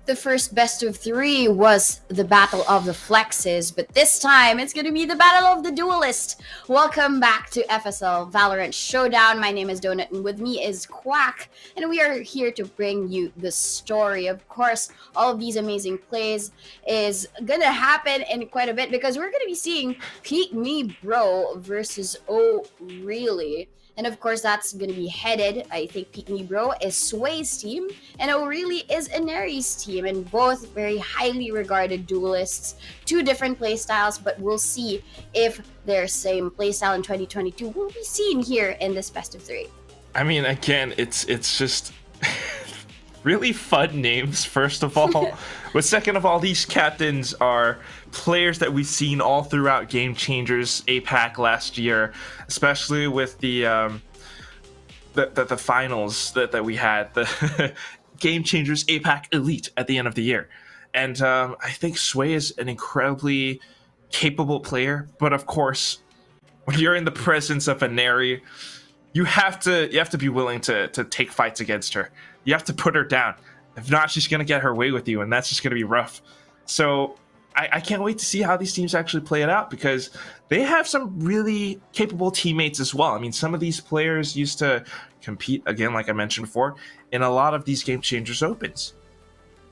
The first best of three was the Battle of the Flexes, but this time it's going to be the Battle of the Duelist. Welcome back to FSL VALORANT SHOWDOwn. My name is Donut, and with me is Quack, and we are here to bring you the story. Of course, all of these amazing plays is going to happen in quite a bit because we're going to be seeing Peek Me Bro versus Oh Really. And of course, that's going to be headed, I think Peek Me Bro is Sway's team, and O'Reilly is Inari's team, and both very highly regarded duelists. Two different playstyles, but we'll see if their same playstyle in 2022 will be seen here in this best of three. I mean, again, it's just really fun names, first of all. But second of all, these captains are players that we've seen all throughout Game Changers APAC last year, especially with the finals that we had, the Game Changers APAC Elite at the end of the year. And I think Sway is an incredibly capable player, but of course, when you're in the presence of Inari, you have to be willing to take fights against her. You have to put her down. If not, she's going to get her way with you, and that's just going to be rough. So I can't wait to see how these teams actually play it out, because they have some really capable teammates as well. I mean, some of these players used to compete, again, like I mentioned before, in a lot of these Game Changers Opens.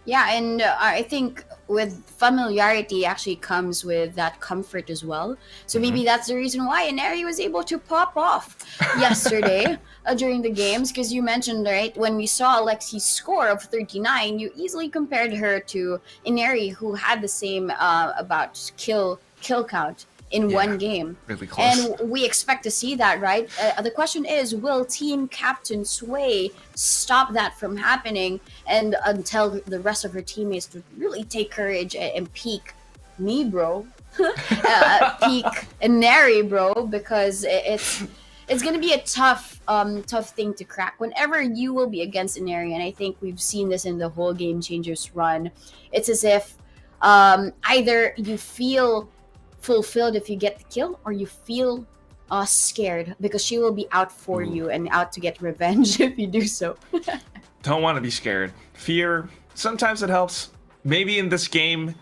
Yeah, and I think with familiarity actually comes with that comfort as well. So maybe that's the reason why Inari was able to pop off yesterday during the games, because you mentioned, right, when we saw Alexi's score of 39, you easily compared her to Inari, who had the same about kill count in one game. Really close. And we expect to see that, right? The question is, will Team Captain Sway stop that from happening, and until the rest of her teammates to really take courage and peek me, bro? Peek Inari, bro, because it's going to be a tough thing to crack whenever you will be against Inari. And I think we've seen this in the whole Game Changers run. It's as if either you feel fulfilled if you get the kill, or you feel scared because she will be out for you and out to get revenge if you do so. Don't want to be scared. Fear, sometimes it helps. Maybe in this game,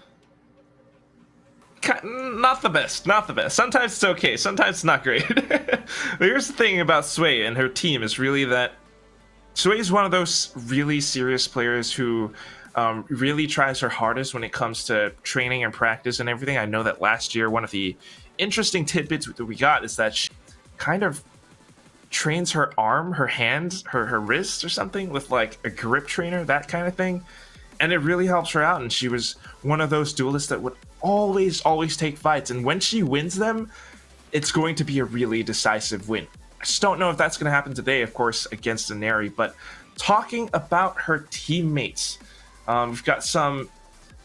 not the best. Sometimes it's okay, sometimes it's not great. But here's the thing about Sway and her team is really that Sway is one of those really serious players who really tries her hardest when it comes to training and practice and everything. I know that last year, one of the interesting tidbits that we got is that she kind of trains her arm, her hand, her wrist or something with like a grip trainer, that kind of thing. And it really helps her out. And she was one of those duelists that would always take fights. And when she wins them, it's going to be a really decisive win. I just don't know if that's going to happen today, of course, against Inari. But talking about her teammates, we've got some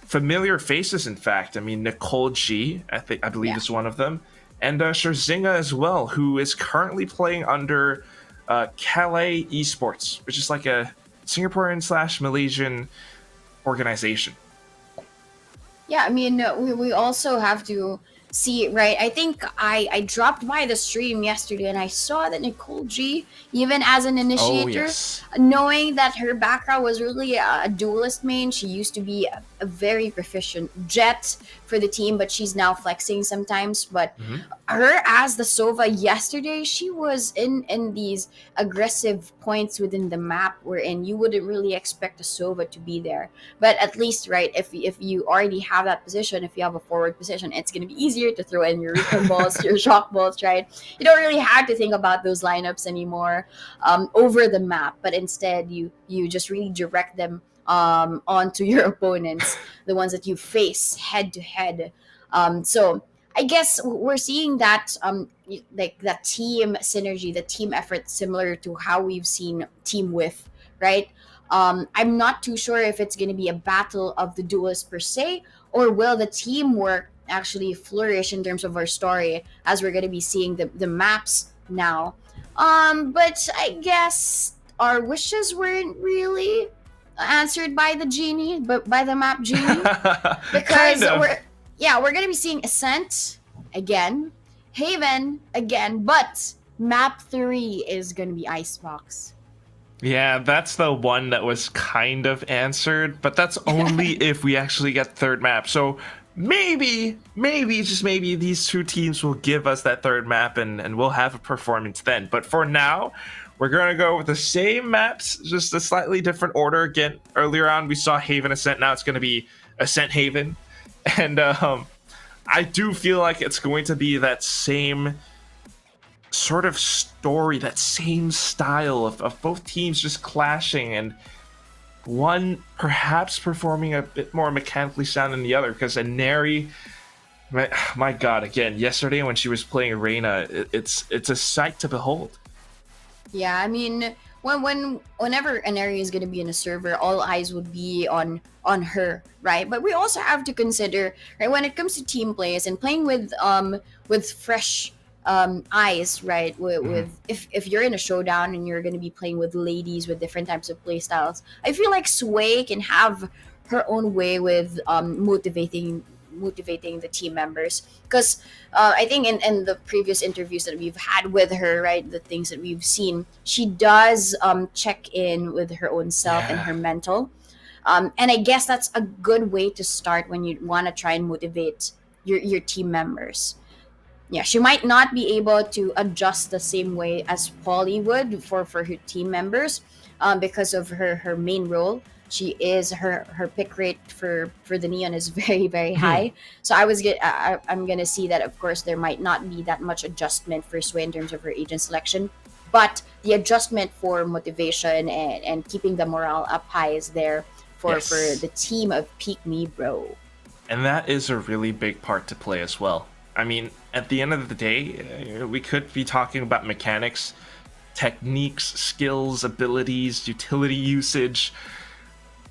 familiar faces, in fact. I mean, Nicole G, I believe is one of them. And Sherzinga as well, who is currently playing under Calais Esports, which is like a Singaporean/Malaysian organization. Yeah, I mean, we also have to see, right? I think I dropped by the stream yesterday and I saw that Nicole G, even as an initiator, knowing that her background was really a duelist main, she used to be a very proficient jet for the team, but she's now flexing sometimes. But her as the Sova yesterday, she was in these aggressive points within the map wherein you wouldn't really expect a Sova to be there. But at least, right, if you already have that position, if you have a forward position, it's going to be easier to throw in your recon balls, your shock balls, right? You don't really have to think about those lineups anymore over the map, but instead you just really direct them onto your opponents, the ones that you face head to head. So I guess we're seeing that like that team synergy, the team effort, similar to how we've seen Team With, right? I'm not too sure if it's going to be a battle of the duelists per se, or will the teamwork actually flourish in terms of our story, as we're going to be seeing the maps now. But I guess our wishes weren't really answered by the genie, but by the map genie, because we're gonna be seeing Ascent again, Haven again, but map 3 is gonna be Icebox. Yeah, that's the one that was kind of answered, but that's only if we actually get third map. So maybe, just maybe these two teams will give us that third map and we'll have a performance then. But for now, we're going to go with the same maps, just a slightly different order. Again, earlier on we saw Haven Ascent, now it's going to be Ascent Haven. And I do feel like it's going to be that same sort of story, that same style of both teams just clashing and one perhaps performing a bit more mechanically sound than the other. Because Inari, my god, again, yesterday when she was playing Reina, it's a sight to behold. Yeah, I mean, whenever an area is gonna be in a server, all eyes would be on her, right? But we also have to consider, right, when it comes to team plays and playing with fresh eyes, right? With if you're in a showdown and you're gonna be playing with ladies with different types of play styles, I feel like Sway can have her own way with motivating the team members because I think in the previous interviews that we've had with her, right, the things that we've seen, she does check in with her own self and her mental, and I guess that's a good way to start when you want to try and motivate your team members. Yeah, she might not be able to adjust the same way as Polly would for her team members, because of her main role. She is her pick rate for the neon is very high. So I'm gonna see that of course there might not be that much adjustment for Sway in terms of her agent selection, but the adjustment for motivation and keeping the morale up high is there for the team of Peak Me Bro. And that is a really big part to play as well. I mean, at the end of the day, we could be talking about mechanics, techniques, skills, abilities, utility usage.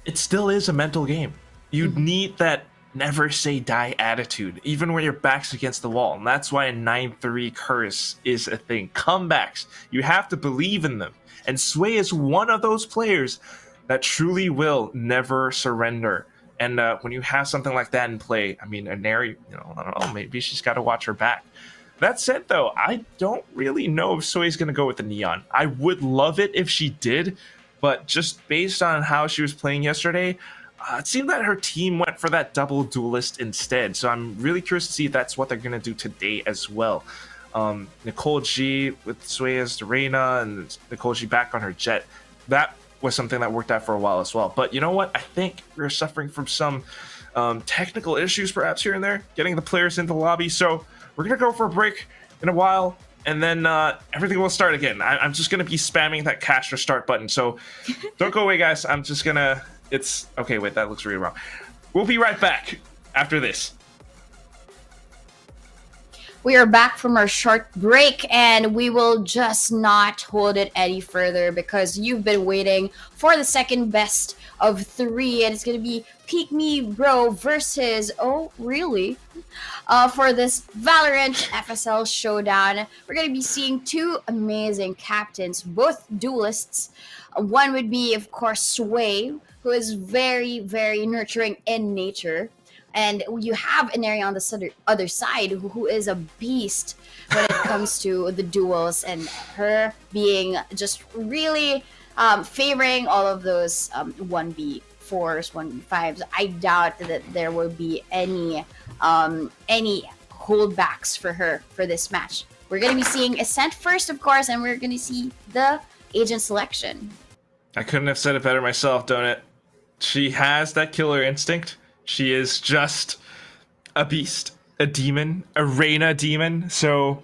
It still is a mental game. You need that never say die attitude, even when your back's against the wall. And that's why a 9-3 curse is a thing. Comebacks, you have to believe in them. And Sway is one of those players that truly will never surrender. And when you have something like that in play, I mean, Inari, I don't know, maybe she's got to watch her back. That said, though, I don't really know if Sway's going to go with the Neon. I would love it if she did, but just based on how she was playing yesterday, it seemed that her team went for that double duelist instead. So I'm really curious to see if that's what they're going to do today as well. Nicole G with Sway as Reina and Nicole G back on her Jet. That was something that worked out for a while as well. But you know what? I think we're suffering from some technical issues perhaps here and there, getting the players into the lobby. So we're going to go for a break in a while, and then everything will start again. I'm just going to be spamming that cash restart button. So don't go away, guys. I'm just going to... It's... Okay, wait, that looks really wrong. We'll be right back after this. We are back from our short break, and we will just not hold it any further because you've been waiting for the second best of three, and it's going to be Peak Me Bro versus... Oh, really? For this Valorant FSL Showdown, we're going to be seeing two amazing captains, both duelists. One would be, of course, Sway, who is very nurturing in nature. And you have Inari on the other side, who is a beast when it comes to the duels, and her being just really favoring all of those 1v4s, 1v5s. I doubt that there will be any holdbacks for her for this match. We're going to be seeing Ascent first, of course, and we're going to see the agent selection. I couldn't have said it better myself, don't it? She has that killer instinct. She is just a beast, a demon, a Reina demon. So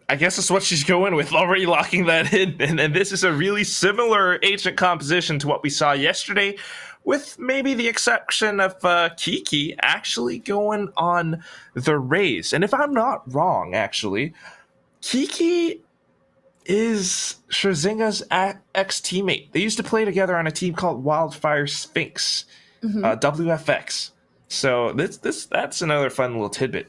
I guess that's what she's going with, already locking that in. And this is a really similar agent composition to what we saw yesterday, with maybe the exception of Kiki actually going on the Raze. And if I'm not wrong, actually, Kiki is Scherzinga's ex-teammate. They used to play together on a team called Wildfire Sphinx. WFX. So that's another fun little tidbit.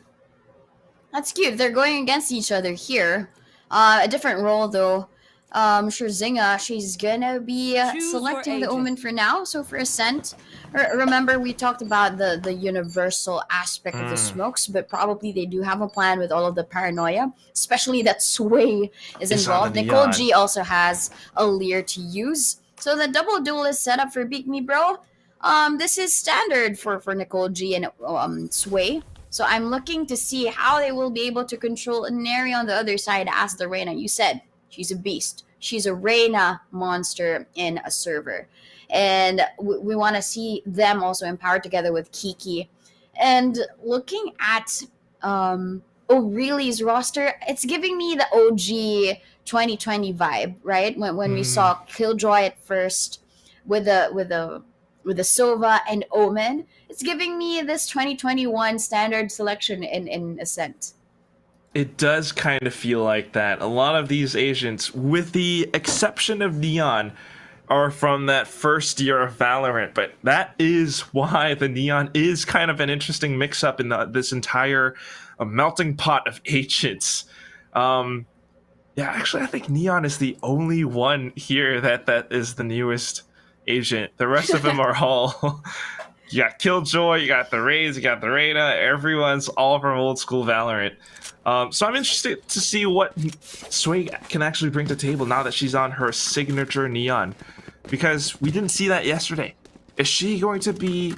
That's cute. They're going against each other here. A different role though. Scherzinger, she's gonna be selecting the Omen for now. So for Ascent, remember we talked about the universal aspect of the smokes, but probably they do have a plan with all of the paranoia, especially that Sway is involved. Nicole G also has a Leer to use. So the double duel is set up for Beat Me Bro. This is standard for Nicole G and Sway. So I'm looking to see how they will be able to control Neri on the other side as the Reyna. You said she's a beast. She's a Reyna monster in a server. And we want to see them also empowered together with Kiki. And looking at O'Reilly's roster, it's giving me the OG 2020 vibe, right? When we saw Killjoy at first with the Sova and Omen, it's giving me this 2021 standard selection in Ascent. It does kind of feel like that. A lot of these agents, with the exception of Neon, are from that first year of Valorant, but that is why the Neon is kind of an interesting mix-up in this entire melting pot of agents. Yeah, actually, I think Neon is the only one here that is the newest agent. The rest of them are all... You got Killjoy, you got the Raze, you got the Reyna. Everyone's all from old school Valorant. So I'm interested to see what Sway can actually bring to the table now that she's on her signature Neon. Because we didn't see that yesterday. Is she going to be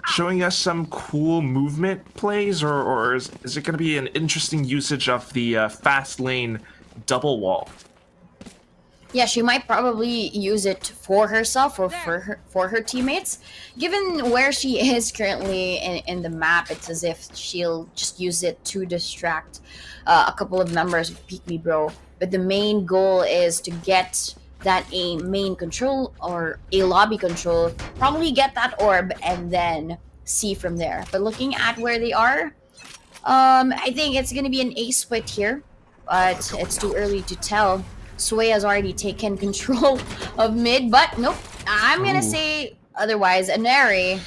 showing us some cool movement plays? Or is it going to be an interesting usage of the fast lane double wall? Yeah, she might probably use it for herself or for her teammates. Given where she is currently in the map, it's as if she'll just use it to distract a couple of members of Peek Me Bro. But the main goal is to get that a main control or a lobby control, probably get that orb and then see from there. But looking at where they are, I think it's going to be an A split here, but it's too early to tell. Sway has already taken control of mid, but nope. I'm gonna say otherwise. Neri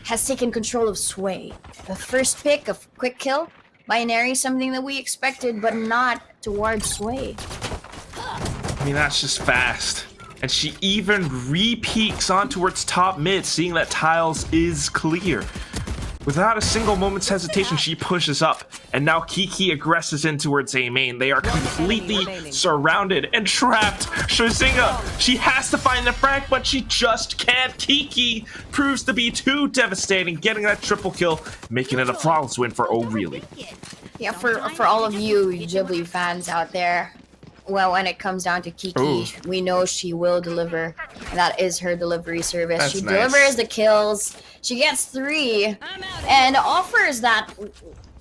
has taken control of Sway. The first pick of quick kill by Neri, something that we expected, but not towards Sway. I mean, that's just fast. And she even re-peeks on towards top mid, seeing that tiles is clear. Without a single moment's hesitation, she pushes up, and now Kiki aggresses in towards A main. They are completely surrounded and trapped. Scherzinger, she has to find the frag, but she just can't. Kiki proves to be too devastating, getting that triple kill, making it a flawless win for O'Reilly. Yeah, for all of you Ghibli fans out there, well, when it comes down to Kiki, we know she will deliver. And that is her delivery service. She delivers the kills. She gets 3 and offers that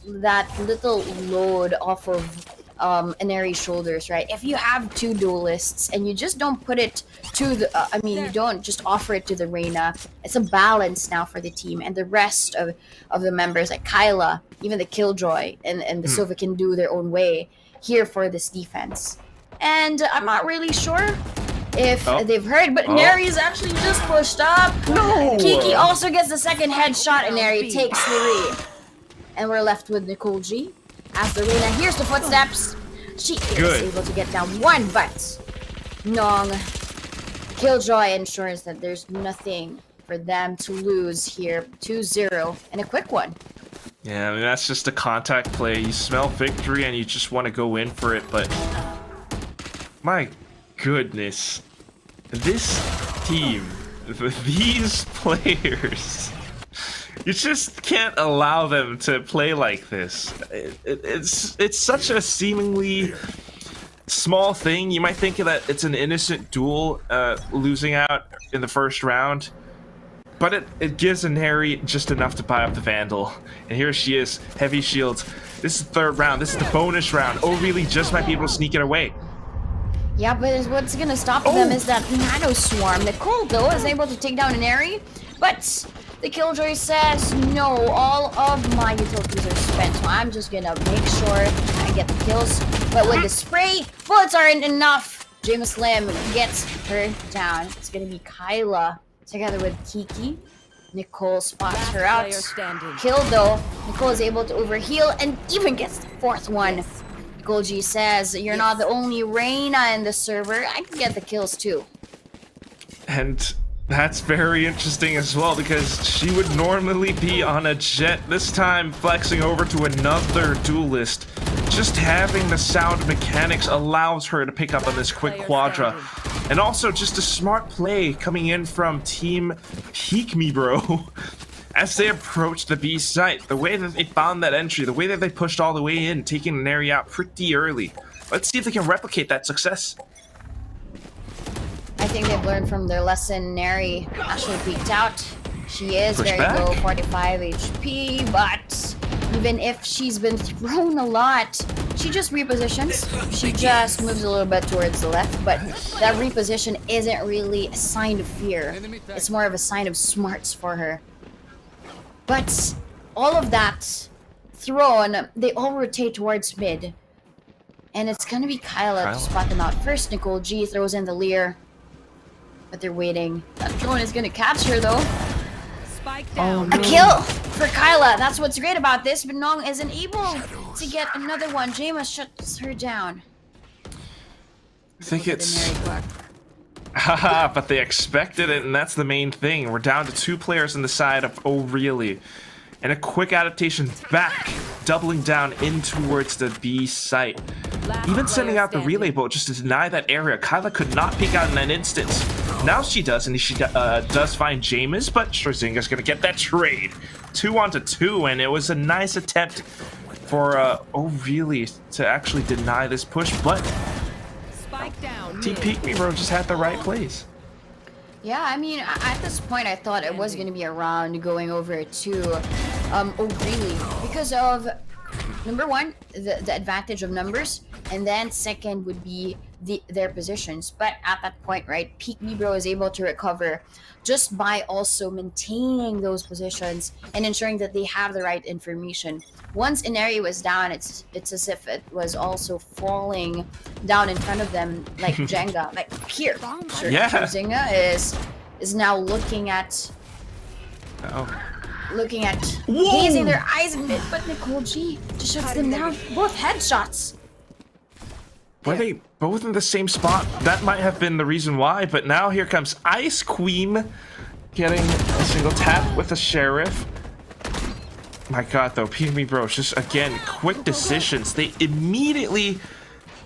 little load off of Aneri's shoulders, right? If you have 2 duelists and you just don't put it to the, you don't just offer it to the Reyna, it's a balance now for the team. And the rest of the members, like Kyla, even the Killjoy, and the Sova can do their own way here for this defense. And I'm not really sure if they've heard, but Neri is actually just pushed up. No! Kiki also gets the second headshot, and Neri takes 3. And we're left with Nicole G. As the Reyna hears the footsteps, she is able to get down 1, but Nong Killjoy ensures that there's nothing for them to lose here. 2-0, and a quick one. Yeah, I mean, that's just a contact play. You smell victory, and you just want to go in for it, but... My goodness, this team, these players, you just can't allow them to play like this. It's such a seemingly small thing. You might think that it's an innocent duel, losing out in the first round, but it gives Neri just enough to buy up the Vandal. And here she is, heavy shields. This is the 3rd round. This is the bonus round. O'Reilly just might be able to sneak it away. Yeah, but what's gonna stop them is that Nano Swarm. Nicole, though, is able to take down an Neri, but the Killjoy says, no, all of my utilities are spent, so I'm just gonna make sure I get the kills. But with the spray, bullets aren't enough. James Lim gets her down. It's gonna be Kyla together with Kiki. Nicole spots her out. Kill, though. Nicole is able to overheal and even gets the 4th one. Nicole G says, you're not the only Reina in the server. I can get the kills too. And that's very interesting as well, because she would normally be on a jet, this time flexing over to another duelist. Just having the sound mechanics allows her to pick up on this quick quadra. And also just a smart play coming in from Team Peek Me Bro. As they approached the B site, the way that they found that entry, the way that they pushed all the way in, taking an area out pretty early. Let's see if they can replicate that success. I think they've learned from their lesson. Neri actually peeked out. She is Push very back. low, 45 HP, but even if she's been thrown a lot, she just repositions. She just moves a little bit towards the left, but that reposition isn't really a sign of fear. It's more of a sign of smarts for her. But all of that thrown, they all rotate towards mid. And it's gonna be Kyla to spot them out first. Nicole G throws in the Lear. But they're waiting. That drone is gonna catch her though. Spike down. A kill for Kyla. That's what's great about this, but Nong isn't able to get another one. Jameis shuts her down. I think it's... Haha, but they expected it, and that's the main thing. We're down to 2 players on the side of Oh Really. And a quick adaptation back, doubling down in towards the B site. Even sending out the relay boat just to deny that area. Kyla could not peek out in that instance. Now she does, and she does find Jameis, but Strazinga's gonna get that trade. 2-on-2, and it was a nice attempt for Oh Really to actually deny this push, but Team Peek Me Bro just had the right plays. Yeah, I mean, at this point, I thought it was going to be a round going over to Oh Really, because of, number one, the advantage of numbers, and then second would be their positions. But at that point, right, Peek Me Bro is able to recover just by also maintaining those positions and ensuring that they have the right information. Once an area was down, it's as if it was also falling down in front of them like Jenga, like here. Yeah. Zinga is now looking at gazing their eyes in mid, but Nicole G just shuts them down. Both headshots. Were they both in the same spot? That might have been the reason why, but now here comes Ice Queen getting a single tap with the Sheriff. My god, though, Peek Me Bro, just again, quick decisions. They immediately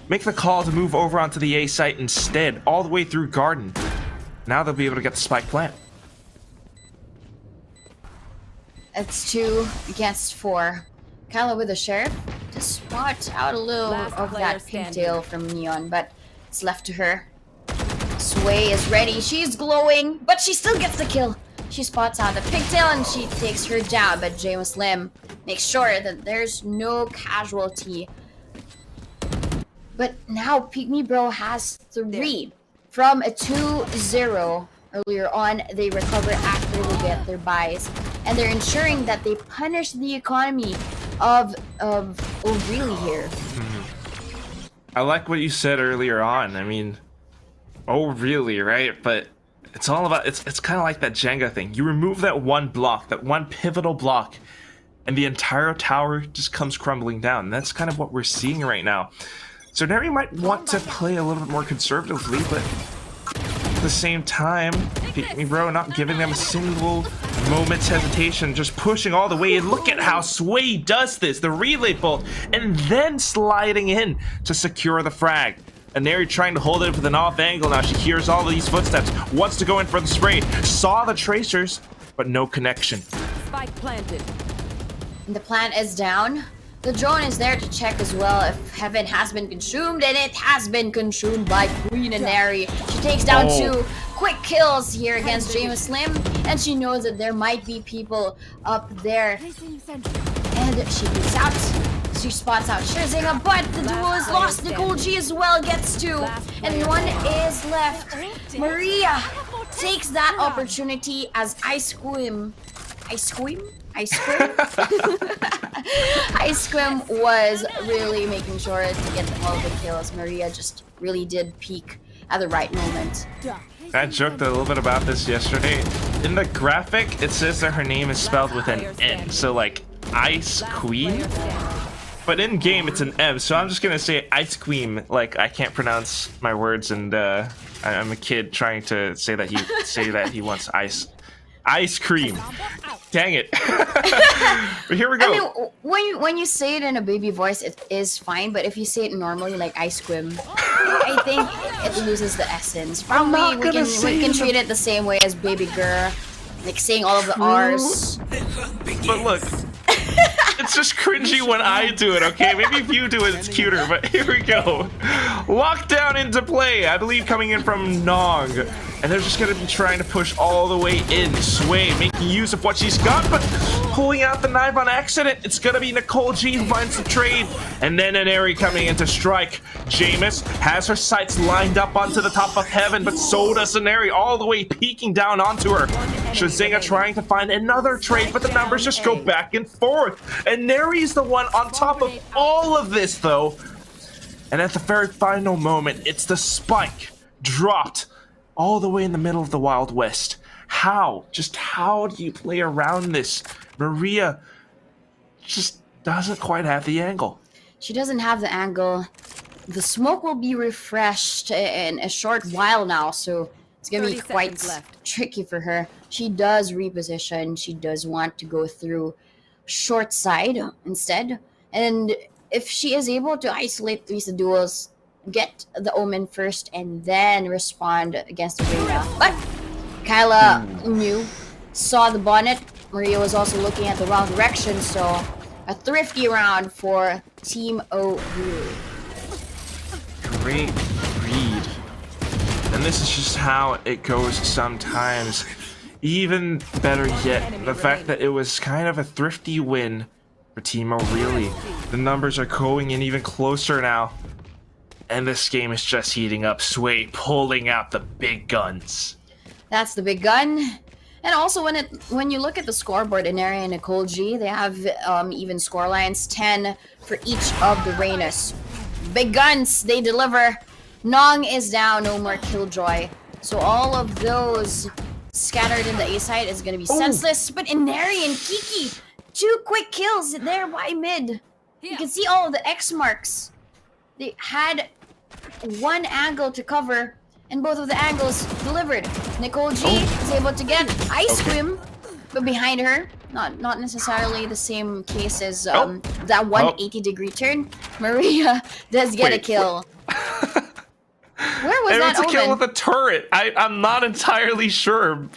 make the call to move over onto the A site instead, all the way through Garden. Now they'll be able to get the spike plant. It's 2 against 4. Kyla with the Sheriff to spot out a little of that pigtail from Neon, but it's left to her. Sway is ready. She's glowing, but she still gets the kill. She spots out the pigtail and she takes her down, but Jameis Lim makes sure that there's no casualty. But now Peek Me Bro has 3 from a 2-0 earlier on. They recover after they get their buys, and they're ensuring that they punish the economy of Oh Really here. I like what you said earlier on. I mean, Oh Really, right? But it's all about, it's kind of like that Jenga thing. You remove that one block, that one pivotal block, and the entire tower just comes crumbling down. And that's kind of what we're seeing right now. So Neri might want to play a little bit more conservatively, but at the same time, Peek Me Bro not giving them a single moment's hesitation, just pushing all the way in. Look at how Sway does this, the relay bolt, and then sliding in to secure the frag. And Neri trying to hold it with an off angle now. She hears all of these footsteps, wants to go in for the spray, saw the tracers, but no connection. Spike planted. And the plant is down. The drone is there to check as well if Heaven has been consumed, and it has been consumed by Queen and Neri. She takes down 2 quick kills here against Jameis Lim, and she knows that there might be people up there. And she gets out. She spots out Strazinga, but the duel is lost. Nicole G as well gets 2, and 1 is left. Maria takes that opportunity as Ice Queen was really making sure to get all the kills. Maria just really did peak at the right moment. I joked a little bit about this yesterday. In the graphic, it says that her name is spelled with an N. So like Ice Queen. But in game, it's an M, so I'm just gonna say ice cream. Like I can't pronounce my words, and I'm a kid trying to say that he wants ice cream. Dang it! But here we go. I mean, when you say it in a baby voice, it is fine. But if you say it normally, like ice cream, I think it loses the essence. Probably we can treat it the same way as baby girl, like saying all of the R's. But look. It's just cringy when I do it, okay? Maybe if you do it, it's cuter, but here we go. Lockdown into play, I believe coming in from Nog. And they're just going to be trying to push all the way in. Sway making use of what she's got, but pulling out the knife on accident. It's going to be Nicole G who finds the trade. And then Aneri coming in to strike. Jameis has her sights lined up onto the top of heaven, but so does Aneri, all the way peeking down onto her. Shazinga trying to find another trade, but the numbers just go back and forth. And Neri's the one on top of all of this, though. And at the very final moment, it's the spike dropped all the way in the middle of the Wild West. How? Just how do you play around this? Maria just doesn't quite have the angle. She doesn't have the angle. The smoke will be refreshed in a short while now, so it's going to be quite tricky for her. She does reposition. She does want to go through short side instead. And if she is able to isolate these duels, get the Omen first and then respond against the Reyna. But Kyla saw the bonnet. Maria was also looking at the wrong direction, so a thrifty round for Team OU. Great read. And this is just how it goes sometimes. Even better yet, the fact that it was kind of a thrifty win for Team O'Reilly. The numbers are going in even closer now. And this game is just heating up. Sway pulling out the big guns. That's the big gun. And also, when you look at the scoreboard, Aneri and Nicole G, they have even score lines, 10 for each of the Reynas. Big guns, they deliver. Nong is down, no more Killjoy. So all of those scattered in the A side is going to be senseless. But Aneri and Kiki, 2 quick kills there by mid. You can see all of the X marks. They had one angle to cover, and both of the angles delivered. Nicole G is able to get ice cream, but behind her, not necessarily the same case as that 180-degree turn. Maria does get a kill. Where was that It's a kill Omen? with a turret. I'm not entirely sure.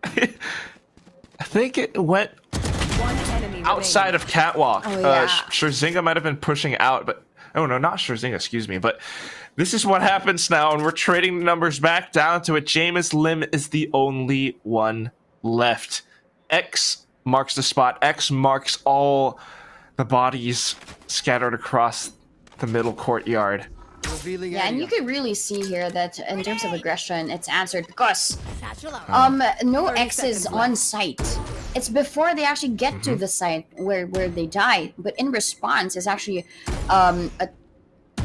I think it went outside of Catwalk. Oh, yeah. Scherzinga might have been pushing out, but oh no, not Scherzinga, excuse me. But this is what happens now, and we're trading the numbers back down to it. Jameis Lim is the only one left. X marks the spot. X marks all the bodies scattered across the middle courtyard. Yeah, and you can really see here that in terms of aggression, it's answered because no X's on site. It's before they actually get to the site where they die. But in response, it's actually a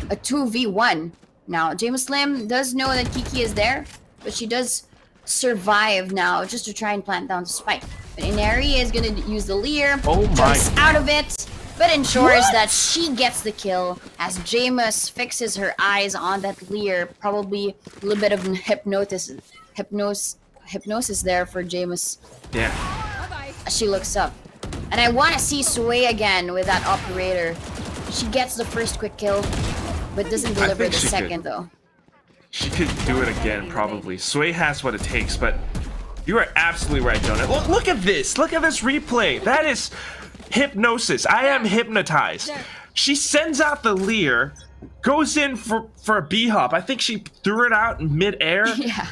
2v1. Now, Jameis Lim does know that Kiki is there, but she does survive now just to try and plant down the spike. But Aneri is going to use the Leer, jumps out of it, but ensures that she gets the kill as Jameis fixes her eyes on that Leer. Probably a little bit of hypnosis there for Jameis. Yeah. She looks up. And I want to see Sway again with that operator. She gets the first quick kill, but doesn't deliver the second though. She could do it again, probably. Sway has what it takes, but you are absolutely right, Jonah. Look at this. Look at this replay. That is hypnosis. I am hypnotized. She sends out the Leer, goes in for a B-hop. I think she threw it out in mid-air,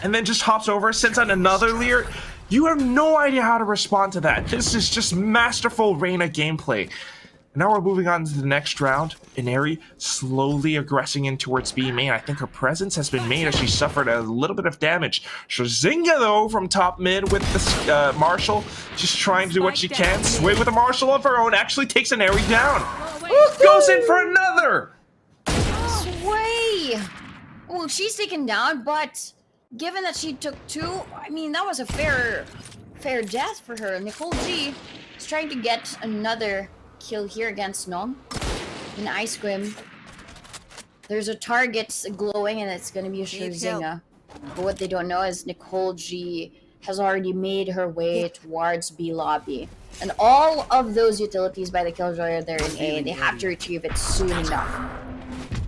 and then just hops over, sends out another Leer. You have no idea how to respond to that. This is just masterful Reyna gameplay. Now we're moving on to the next round. Aneri slowly aggressing in towards B main. I think her presence has been made as she suffered a little bit of damage. Scherzinga, though, from top mid with the Marshall, just trying to do what she can. Sway with a Marshall of her own, actually takes Aneri down. Goes in for another! Sway! Well, she's taken down, but given that she took 2, I mean, that was a fair death for her. Nicole G is trying to get another kill here against Nom. in Ice Cream. There's a target glowing, and it's gonna be a Scherzinger. But what they don't know is Nicole G has already made her way towards B lobby. And all of those utilities by the Killjoy are there in A. They have to retrieve it soon enough.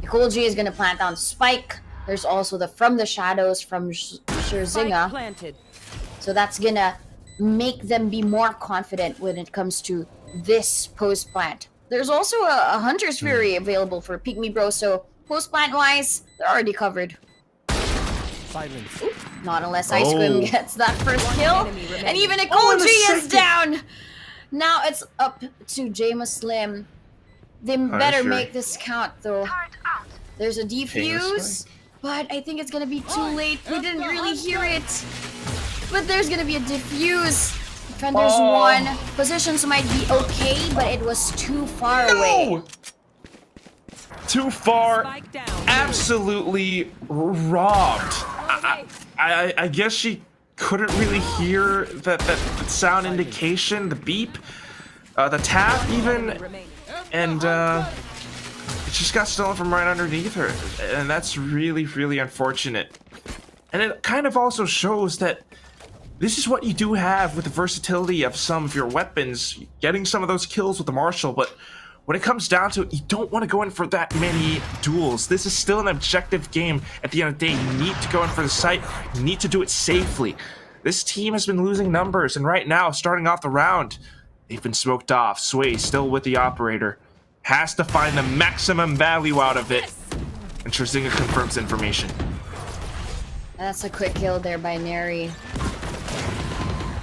Nicole G is gonna plant down Spike. There's also the From the Shadows from Scherzinger. So that's gonna make them be more confident when it comes to this post plant. There's also a Hunter's Fury available for Pick Me Bro, so post plant wise, they're already covered. Silence. Ooh, not unless Ice Cream gets that first kill. And even Nicole G is down! Now it's up to Jameis Slim. They better make this count though. There's a defuse, but I think it's gonna be too late. We didn't really hear it. But there's gonna be a diffuse. Defenders won. Positions might be okay, but it was too far away. Too far. Absolutely robbed. I guess she couldn't really hear that sound indication, the beep, the tap even, and it just got stolen from right underneath her, and that's really, really unfortunate. And it kind of also shows that this is what you do have with the versatility of some of your weapons, getting some of those kills with the Marshall, but when it comes down to it, you don't want to go in for that many duels. This is still an objective game. At the end of the day, you need to go in for the site. You need to do it safely. This team has been losing numbers, and right now, starting off the round, they've been smoked off. Sway still with the operator. Has to find the maximum value out of it. And Scherzinger confirms information. That's a quick kill there by Neri.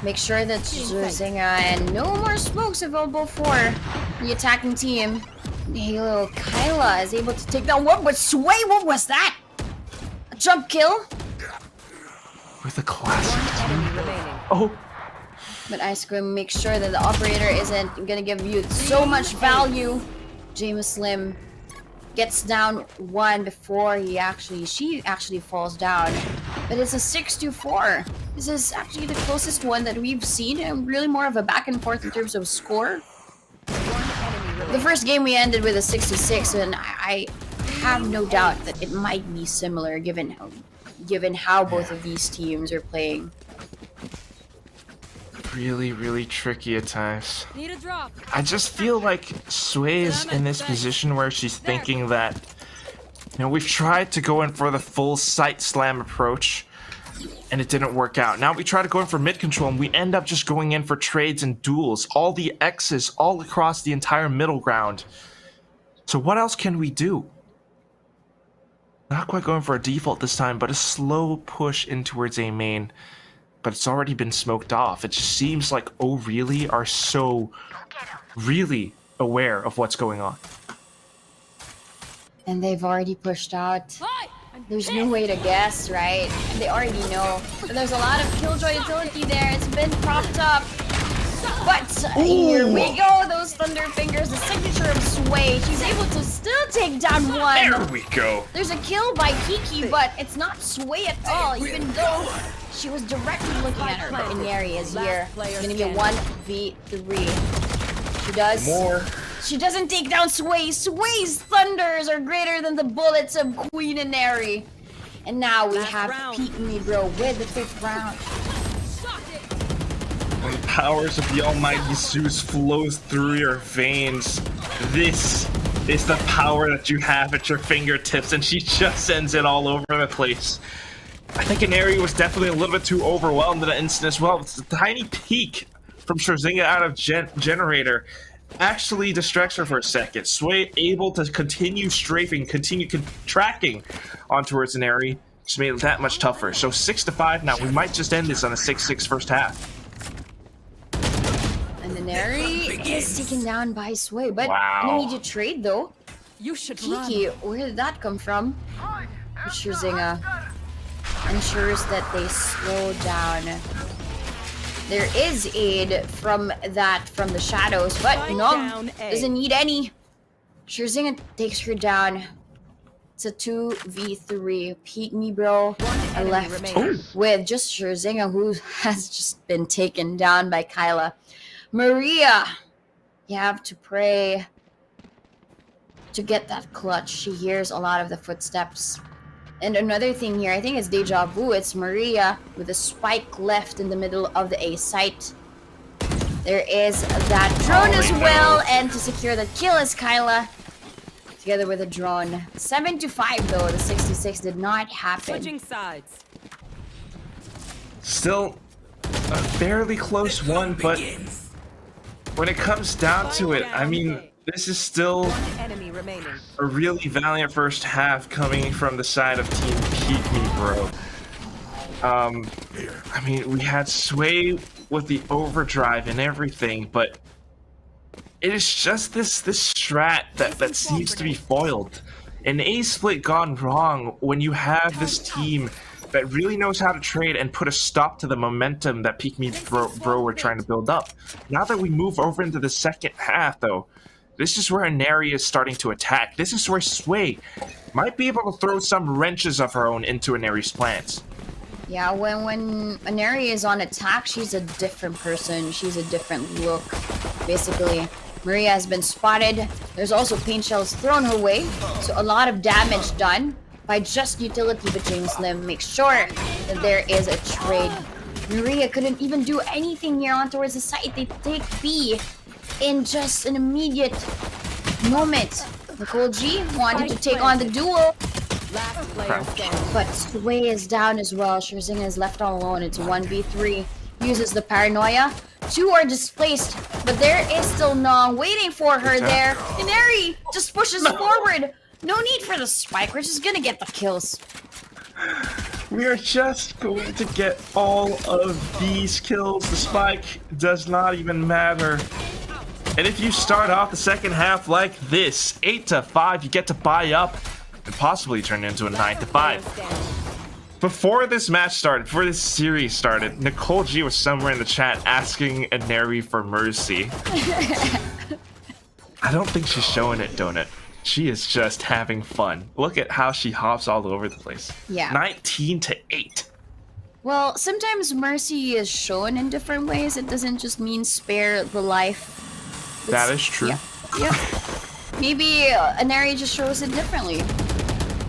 Make sure that Scherzinger and no more smokes available for the attacking team. Halo Kyla is able to take down one, but Sway, what was that? A jump kill? With a classic team. Oh. But Ice Cream makes sure that the operator isn't gonna give you so much value. Jameis Slim gets down one before she actually falls down. But it's a 6-4. This is actually the closest one that we've seen, and really more of a back and forth in terms of score. The first game we ended with a 6-6, and I have no doubt that it might be similar given how both of these teams are playing. Really, really tricky at times. Need a drop. I just feel like Sway is in this position where she's thinking that, you know, we've tried to go in for the full sight slam approach, and it didn't work out. Now we try to go in for mid control, and we end up just going in for trades and duels. All the X's all across the entire middle ground. So what else can we do? Not quite going for a default this time, but a slow push in towards A main. But it's already been smoked off. It just seems like Oh Really are so really aware of what's going on. And they've already pushed out. There's no way to guess, right? They already know. But there's a lot of Killjoy utility there. It's been propped up. But here we go. Those Thunder Fingers, the signature of Sway. She's able to still take down one. There we go. There's a kill by Kiki, but it's not Sway at all, even though she was directly looking at her. But Inari is here. It's gonna be a 1v3. She does. More. She doesn't take down Sway. Sway's thunders are greater than the bullets of Queen Inari. And now we have Pete Me Bro with the 5th round. When the powers of the almighty Zeus flows through your veins, this is the power that you have at your fingertips, and she just sends it all over the place. I think Inari was definitely a little bit too overwhelmed in that instant as well. It's a tiny peek from Scherzinger out of Generator actually distracts her for a second. Sway able to continue strafing, continue tracking on towards Inari. Just made it that much tougher. So 6-5 now. We might just end this on a 6-6 first half. And Inari is taken down by Sway, but Wow. no need to trade though. You should Kiki, where did that come from? Scherzinger ensures that they slow down. There is aid from the shadows, but no, doesn't need any. Scherzinger takes her down. It's a 2v3. Peek Me Bro left with just Scherzinger, who has just been taken down by Kyla. Maria, you have to pray. to get that clutch. She hears a lot of the footsteps. And another thing here, I think it's deja vu. It's Maria with a spike left in the middle of the A site. There is that drone as well, and to secure the kill is Kyla together with a drone. 7-5 though. The 66 did not happen. Switching sides. Still a fairly close one, but when it comes down to it, I mean, this is still One enemy remaining. a really valiant first half coming from the side of Team Keep Me Bro. I mean, we had Sway with the overdrive and everything, but it is just this strat that seems to be foiled. An A split gone wrong when you have this team that really knows how to trade and put a stop to the momentum that Peek Me Bro were trying to build up. Now that we move over into the second half, though, this is where Inari is starting to attack. This is where Sway might be able to throw some wrenches of her own into Inari's plans. Yeah, when Inari is on attack, she's a different person. She's a different look. Basically, Maria has been spotted. There's also paint shells thrown her way, so a lot of damage done by just utility. But James Lim makes sure that there is a trade. Maria couldn't even do anything here on towards the site. They take B in just an immediate moment. Nicole G wanted to take on the duo, Last player standing. but Sway is down as well. Scherzinger is left all alone. It's 1v3. Uses the paranoia. 2 are displaced, but there is still Nong waiting for her there. Inari just pushes forward. No need for the spike. We're just gonna get the kills. We are just going to get all of these kills. The spike does not even matter. And if you start off the second half like this, 8-5, you get to buy up and possibly turn it into a 9-5. Before this match started, before this series started, Nicole G was somewhere in the chat asking Inari for mercy. I don't think she's showing it, Donut. She is just having fun. Look at how she hops all over the place. Yeah. 19-8. Well, sometimes mercy is shown in different ways. It doesn't just mean spare the life. That is true. Yeah. Maybe Inari just shows it differently.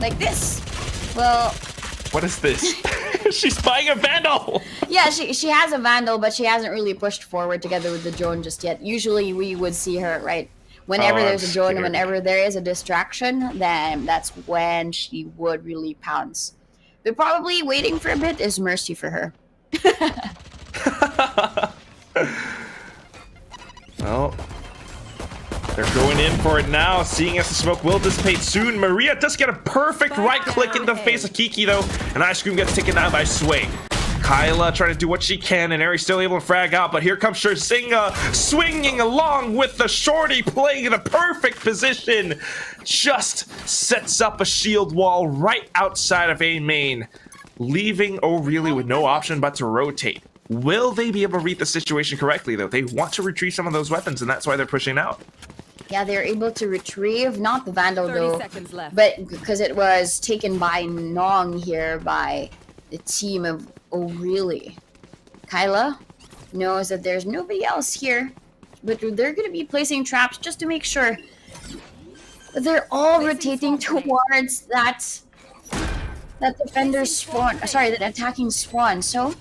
Like this. Well, What is this? She's buying a Vandal! yeah, she has a Vandal, but she hasn't really pushed forward together with the drone just yet. Usually we would see her, right? Whenever Oh, there's I'm a drone, scared. whenever there is a distraction, then that's when she would really pounce. But probably waiting for a bit is mercy for her. Well, they're going in for it now, seeing as the smoke will dissipate soon. Maria does get a perfect right click in the face of Kiki, though, and Ice Cream gets taken down by Sway. Kyla trying to do what she can, and Ari's still able to frag out, but here comes Scherzinger swinging along with the shorty, playing in a perfect position. Just sets up a shield wall right outside of A main, leaving O'Reilly with no option but to rotate. Will they be able to read the situation correctly, though? They want to retrieve some of those weapons, and that's why they're pushing out. Yeah, they're able to retrieve, not the Vandal 30 though, seconds left. but because it was taken by Nong here by the team of O'Reilly. Kyla knows that there's nobody else here, but they're going to be placing traps just to make sure that they're all rotating towards that defender's spawn. Sorry, that attacking spawn. So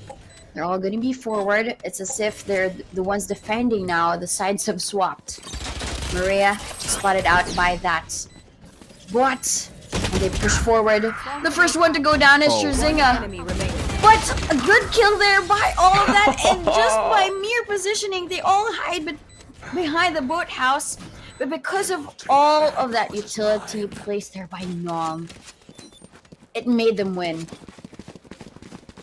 they're all going to be forward. It's as if they're the ones defending now. The sides have swapped. Maria spotted out by that bot. And they push forward. The first one to go down is Scherzinger. Enemy remaining. But a good kill there by all of that, and just by mere positioning, they all hide behind the boathouse. But because of all of that utility placed there by Nong, it made them win.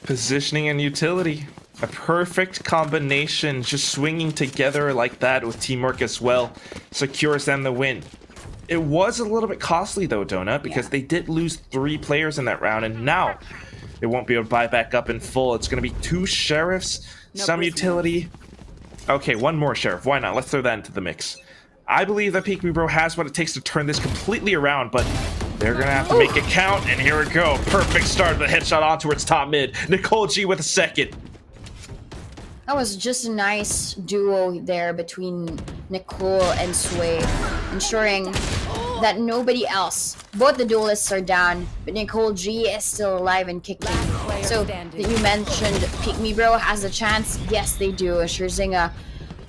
Positioning and utility. A perfect combination, just swinging together like that with teamwork as well, secures them the win. It was a little bit costly though, Donut, because they did lose 3 players in that round, and now they won't be able to buy back up in full. It's going to be 2 sheriffs, some utility. Okay, 1 more sheriff. Why not? Let's throw that into the mix. I believe that Peek Me Bro has what it takes to turn this completely around, but they're going to have to make it count, and here we go. Perfect start of the headshot on towards top mid. Nicole G with a second. That was just a nice duo there between Nicole and Sway, ensuring that nobody else, both the duelists are down, but Nicole G is still alive and kicking. So you mentioned Pick Me Bro has a chance. Yes, they do. Scherzinger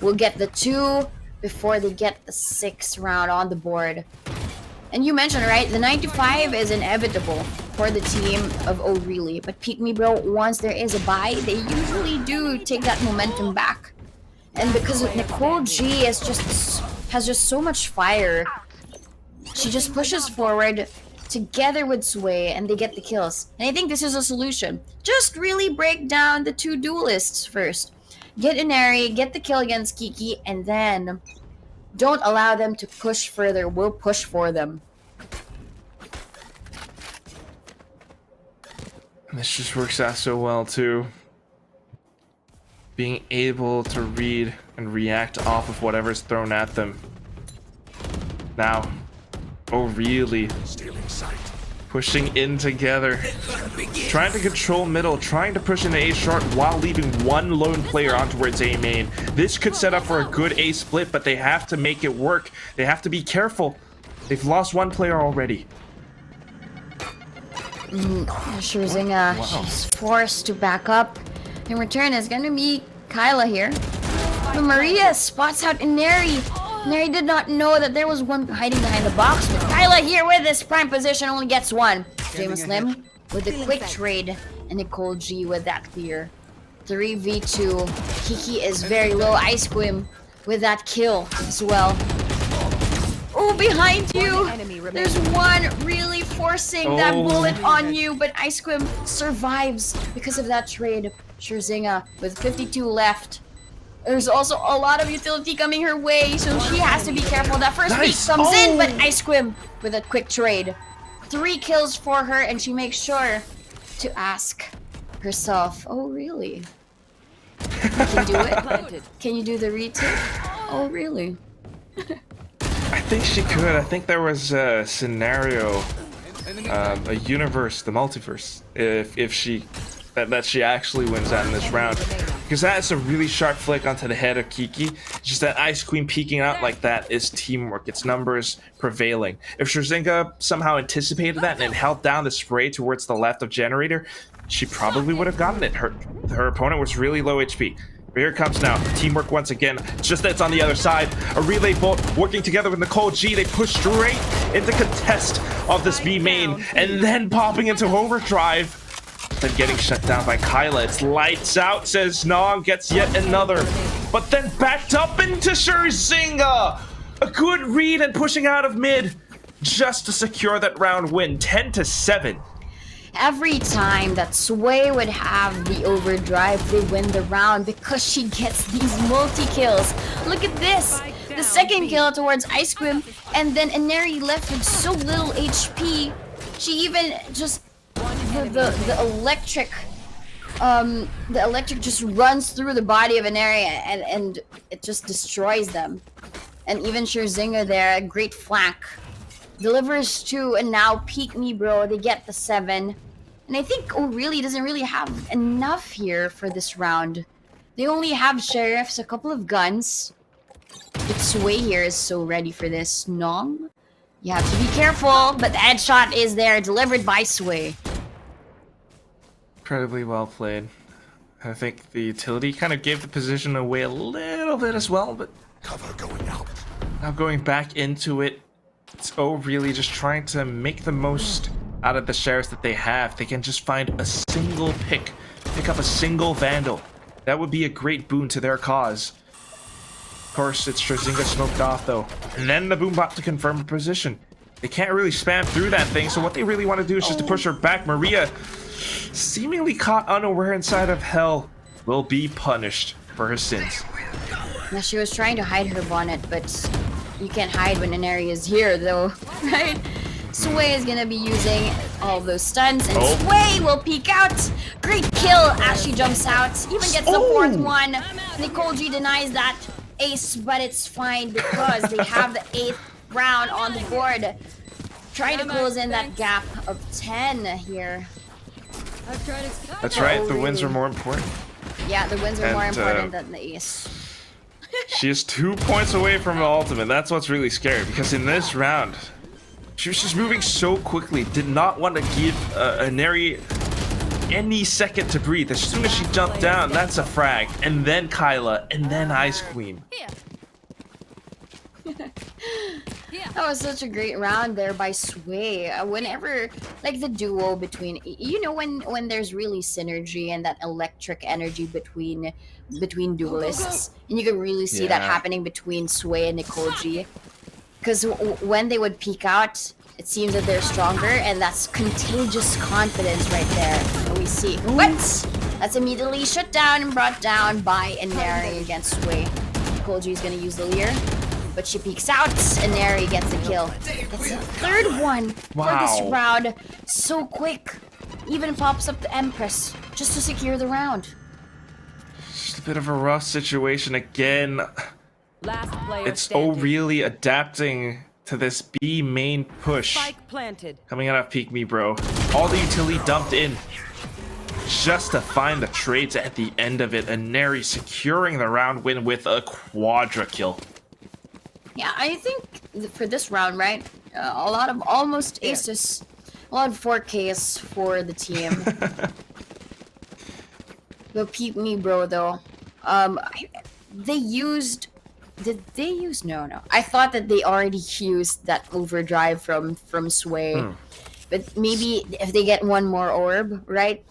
will get the 2 before they get the 6th round on the board. And you mentioned, right, the 9-5 is inevitable for the team of Oh Really, but Pick Me Bro, once there is a bye, they usually do take that momentum back. And because Nicole G has just so much fire, she just pushes forward together with Sway and they get the kills. And I think this is a solution. Just really break down the 2 duelists first. Get Inari, get the kill against Kiki, and then don't allow them to push further. We'll push for them. This just works out so well too. Being able to read and react off of whatever's thrown at them. Now, Oh Really pushing in together, trying to control middle, trying to push into A short while leaving one lone player on towards A main. This could set up for a good A split, but they have to make it work. They have to be careful. They've lost one player already. Scherzinger, she's forced to back up. In return, it's gonna be Kyla here. But Maria spots out Inari. Inari did not know that there was one hiding behind the box, but Kyla here with this prime position only gets 1. James Lim with a quick trade, and Nicole G with that clear. 3v2. Kiki is very low. Ice Quim with that kill as well. Oh, behind you! There's one really forcing that bullet on you, but Ice Quim survives because of that trade. Scherzinger with 52 left. There's also a lot of utility coming her way, so she has to be careful. That first peek comes in, but Ice Quim with a quick trade. 3 kills for her, and she makes sure to ask herself, oh really? You can do it? Can you do the retake? Oh really? I think she could. I think there was a scenario, a universe, the multiverse, if she that she actually wins out in this round, because that's a really sharp flick onto the head of Kiki. Just that Ice Queen peeking out like that is teamwork. It's numbers prevailing. If Scherzinger somehow anticipated that and held down the spray towards the left of Generator, she probably would have gotten it. Her opponent was really low HP. But here it comes now. Teamwork once again. Just that it's on the other side. A relay bolt working together with Nicole G. They push straight into contest of this B main, and then popping into overdrive. Then getting shut down by Kyla. It's lights out, says Nog, gets yet another. But then backed up into Scherzinger. A good read and pushing out of mid just to secure that round win. 10-7. Every time that Sway would have the overdrive, they win the round because she gets these multi-kills. Look at this! The second kill towards Ice Quim, and then Inari left with so little HP. She even just... The electric just runs through the body of Inari and it just destroys them. And even Scherzinger there, a great flank. Delivers 2, and now Peek Me Bro, they get the 7. And I think Oh Really doesn't really have enough here for this round. They only have sheriffs, a couple of guns. But Sway here is so ready for this. Nong, you have to be careful, but the headshot is there, delivered by Sway. Incredibly well played. I think the utility kind of gave the position away a little bit as well, but cover going out. Now going back into it, it's Oh Really just trying to make the most out of the sheriffs that they have. They can just find a single pick up a single Vandal. That would be a great boon to their cause. Of course, it's Scherzinger smoked off though. And then the boom bot to confirm a position. They can't really spam through that thing, so what they really want to do is just to push her back. Maria, seemingly caught unaware inside of Hell, will be punished for her sins. Now she was trying to hide her bonnet, but you can't hide when an area is here though, right? Sway is gonna be using all those stuns, and Sway will peek out. Great kill as she jumps out, even gets the 4th one. Nicole G denies that ace, but it's fine because they have the 8th round on the board. Trying to close in that gap of 10 here. That's right, the wins are more important. Yeah, the wins are more important than the ace. She is 2 points away from the ultimate. That's what's really scary, because in this round, She was just moving so quickly, did not want to give Inari any second to breathe. As soon as she jumped down, that's a frag. And then Kyla, and then Ice Queen. That was such a great round there by Sway. Whenever, like the duo between, you know, when there's really synergy and that electric energy between duelists, and you can really see that happening between Sway and Nicole G. Because when they would peek out, it seems that they're stronger, and that's contagious confidence right there. And we see what? That's immediately shut down and brought down by Inari against Sway. Nicole G is gonna use the leer. But she peeks out, and Neri gets the kill. That's the third one for this round. So quick. Even pops up the Empress just to secure the round. Just a bit of a rough situation again. Last player It's standing. really adapting to this B main push. Spike planted. Coming out of Peek Me Bro. All the utility dumped in. Just to find the trades at the end of it. And Neri securing the round win with a quadra kill. Yeah, I think for this round, right? A lot of almost aces. A lot of 4Ks for the team. The Peep Me Bro, though. They used... Did they use... No. I thought that they already used that overdrive from Sway. But maybe if they get one more orb, right?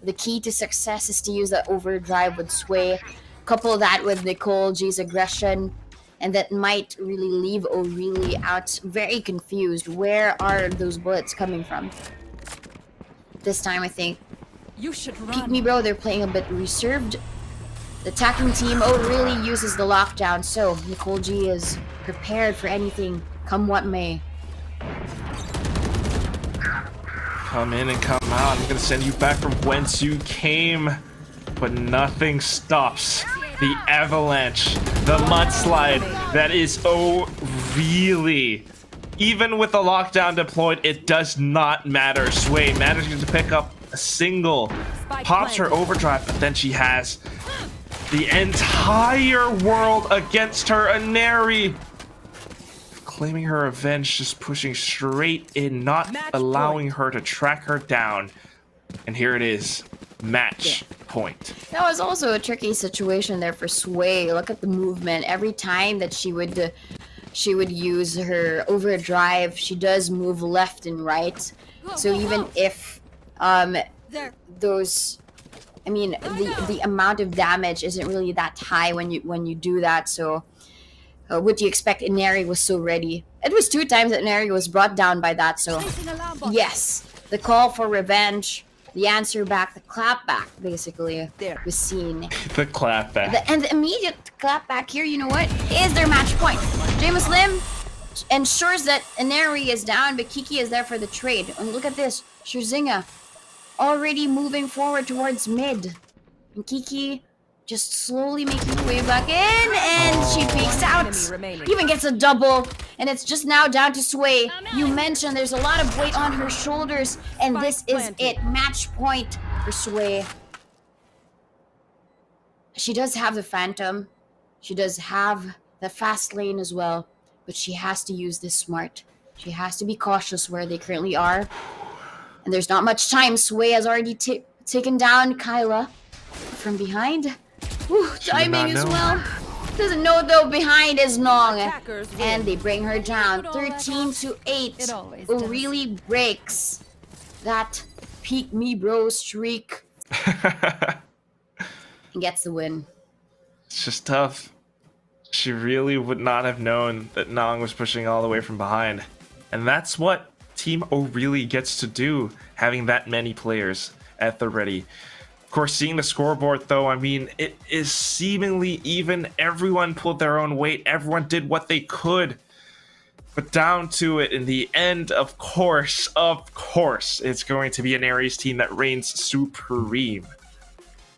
The key to success is to use that overdrive with Sway. Couple that with Nicole G's aggression. And that might really leave O'Reilly out very confused. Where are those bullets coming from? This time, I think. You should run. Peek Me Bro, they're playing a bit reserved. The attacking team O'Reilly uses the lockdown, so Nicole G is prepared for anything, come what may. Come in and come out. I'm gonna send you back from whence you came. But nothing stops the avalanche, the mudslide that is O'Reilly. Even with the lockdown deployed, it does not matter. Sway manages to pick up a single, pops her overdrive, but then she has the entire world against her. Inari claiming her revenge, just pushing straight in, not allowing her to track her down. And here it is, match point. That was also a tricky situation there for Sway. Look at the movement. Every time that she would use her overdrive, she does move left and right. So even if those, I mean, the amount of damage isn't really that high when you do that. So what do you expect? Inari was so ready. It was 2 times that Inari was brought down by that. So yes, the call for revenge. The answer back, the clap back, basically, was seen. The clap back. And the immediate clap back here, you know what, is their match point. Jameis Lim ensures that Inari is down, but Kiki is there for the trade. And look at this, Scherzinger already moving forward towards mid. And Kiki just slowly making her way back in, and she peeks out. Even gets a double, and it's just now down to Sway. You mentioned there's a lot of weight on her shoulders, and this is it. Match point for Sway. She does have the Phantom. She does have the fast lane as well, but she has to use this smart. She has to be cautious where they currently are. And there's not much time. Sway has already taken down Kyla from behind. Ooh, timing as well. Doesn't know though, behind is Nong. And they bring her down 13-8. O'Reilly breaks that Peek Me Bro streak. And gets the win. It's just tough. She really would not have known that Nong was pushing all the way from behind. And that's what Team O'Reilly gets to do, having that many players at the ready. Of course, seeing the scoreboard, though, I mean, it is seemingly even. Everyone pulled their own weight. Everyone did what they could. But down to it, in the end, of course, it's going to be an Ares team that reigns supreme.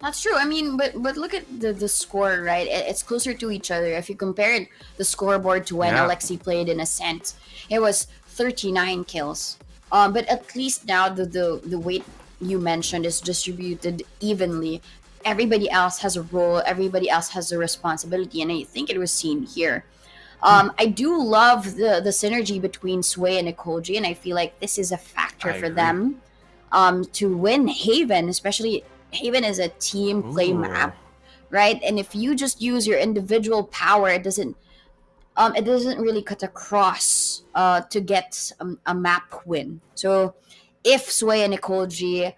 That's true. I mean, but look at the score, right? It's closer to each other. If you compared the scoreboard to when Alexi played in Ascent, it was 39 kills. But at least now the weight you mentioned is distributed evenly. Everybody else has a role. Everybody else has a responsibility, and I think it was seen here. I do love the synergy between Sway and Nicole G, and I feel like this is a factor I for agree. them to win Haven, especially Haven is a team play Ooh. map, right? And if you just use your individual power, it doesn't really cut across to get a map win. So if Sway and Nicole G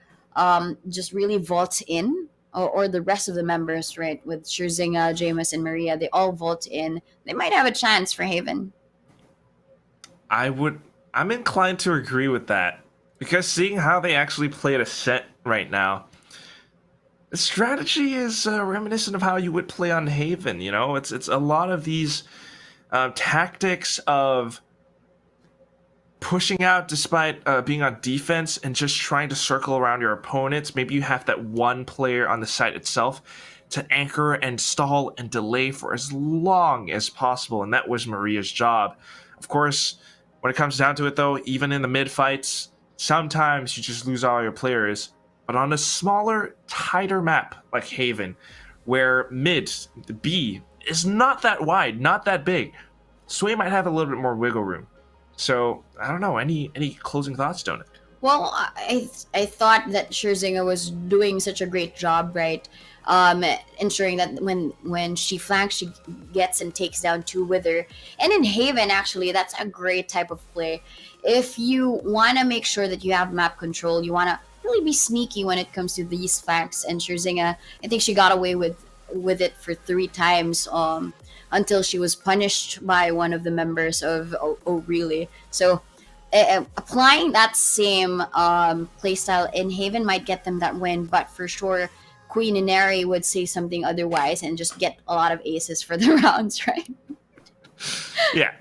just really vault in, or the rest of the members, right, with Scherzinga, Jameis, and Maria, they all vault in, they might have a chance for Haven. I'm inclined to agree with that, because seeing how they actually play a set right now, the strategy is reminiscent of how you would play on Haven. You know, it's a lot of these tactics of pushing out despite being on defense and just trying to circle around your opponents. Maybe you have that one player on the site itself to anchor and stall and delay for as long as possible, and that was Maria's job. Of course, when it comes down to it, though, even in the mid fights, sometimes you just lose all your players. But on a smaller, tighter map like Haven, where mid, the B, is not that wide, not that big, Sway might have a little bit more wiggle room. So, I don't know, any closing thoughts, Donut? Well, I thought that Scherzinger was doing such a great job, right? Ensuring that when she flanks, she gets and takes down two with her. And in Haven, actually, that's a great type of play. If you want to make sure that you have map control, you want to really be sneaky when it comes to these flanks. And Scherzinger, I think she got away with it for 3 times until she was punished by one of the members of Really. So applying that same playstyle in Haven might get them that win, but for sure Queen Inari would say something otherwise and just get a lot of aces for the rounds, right? Yeah.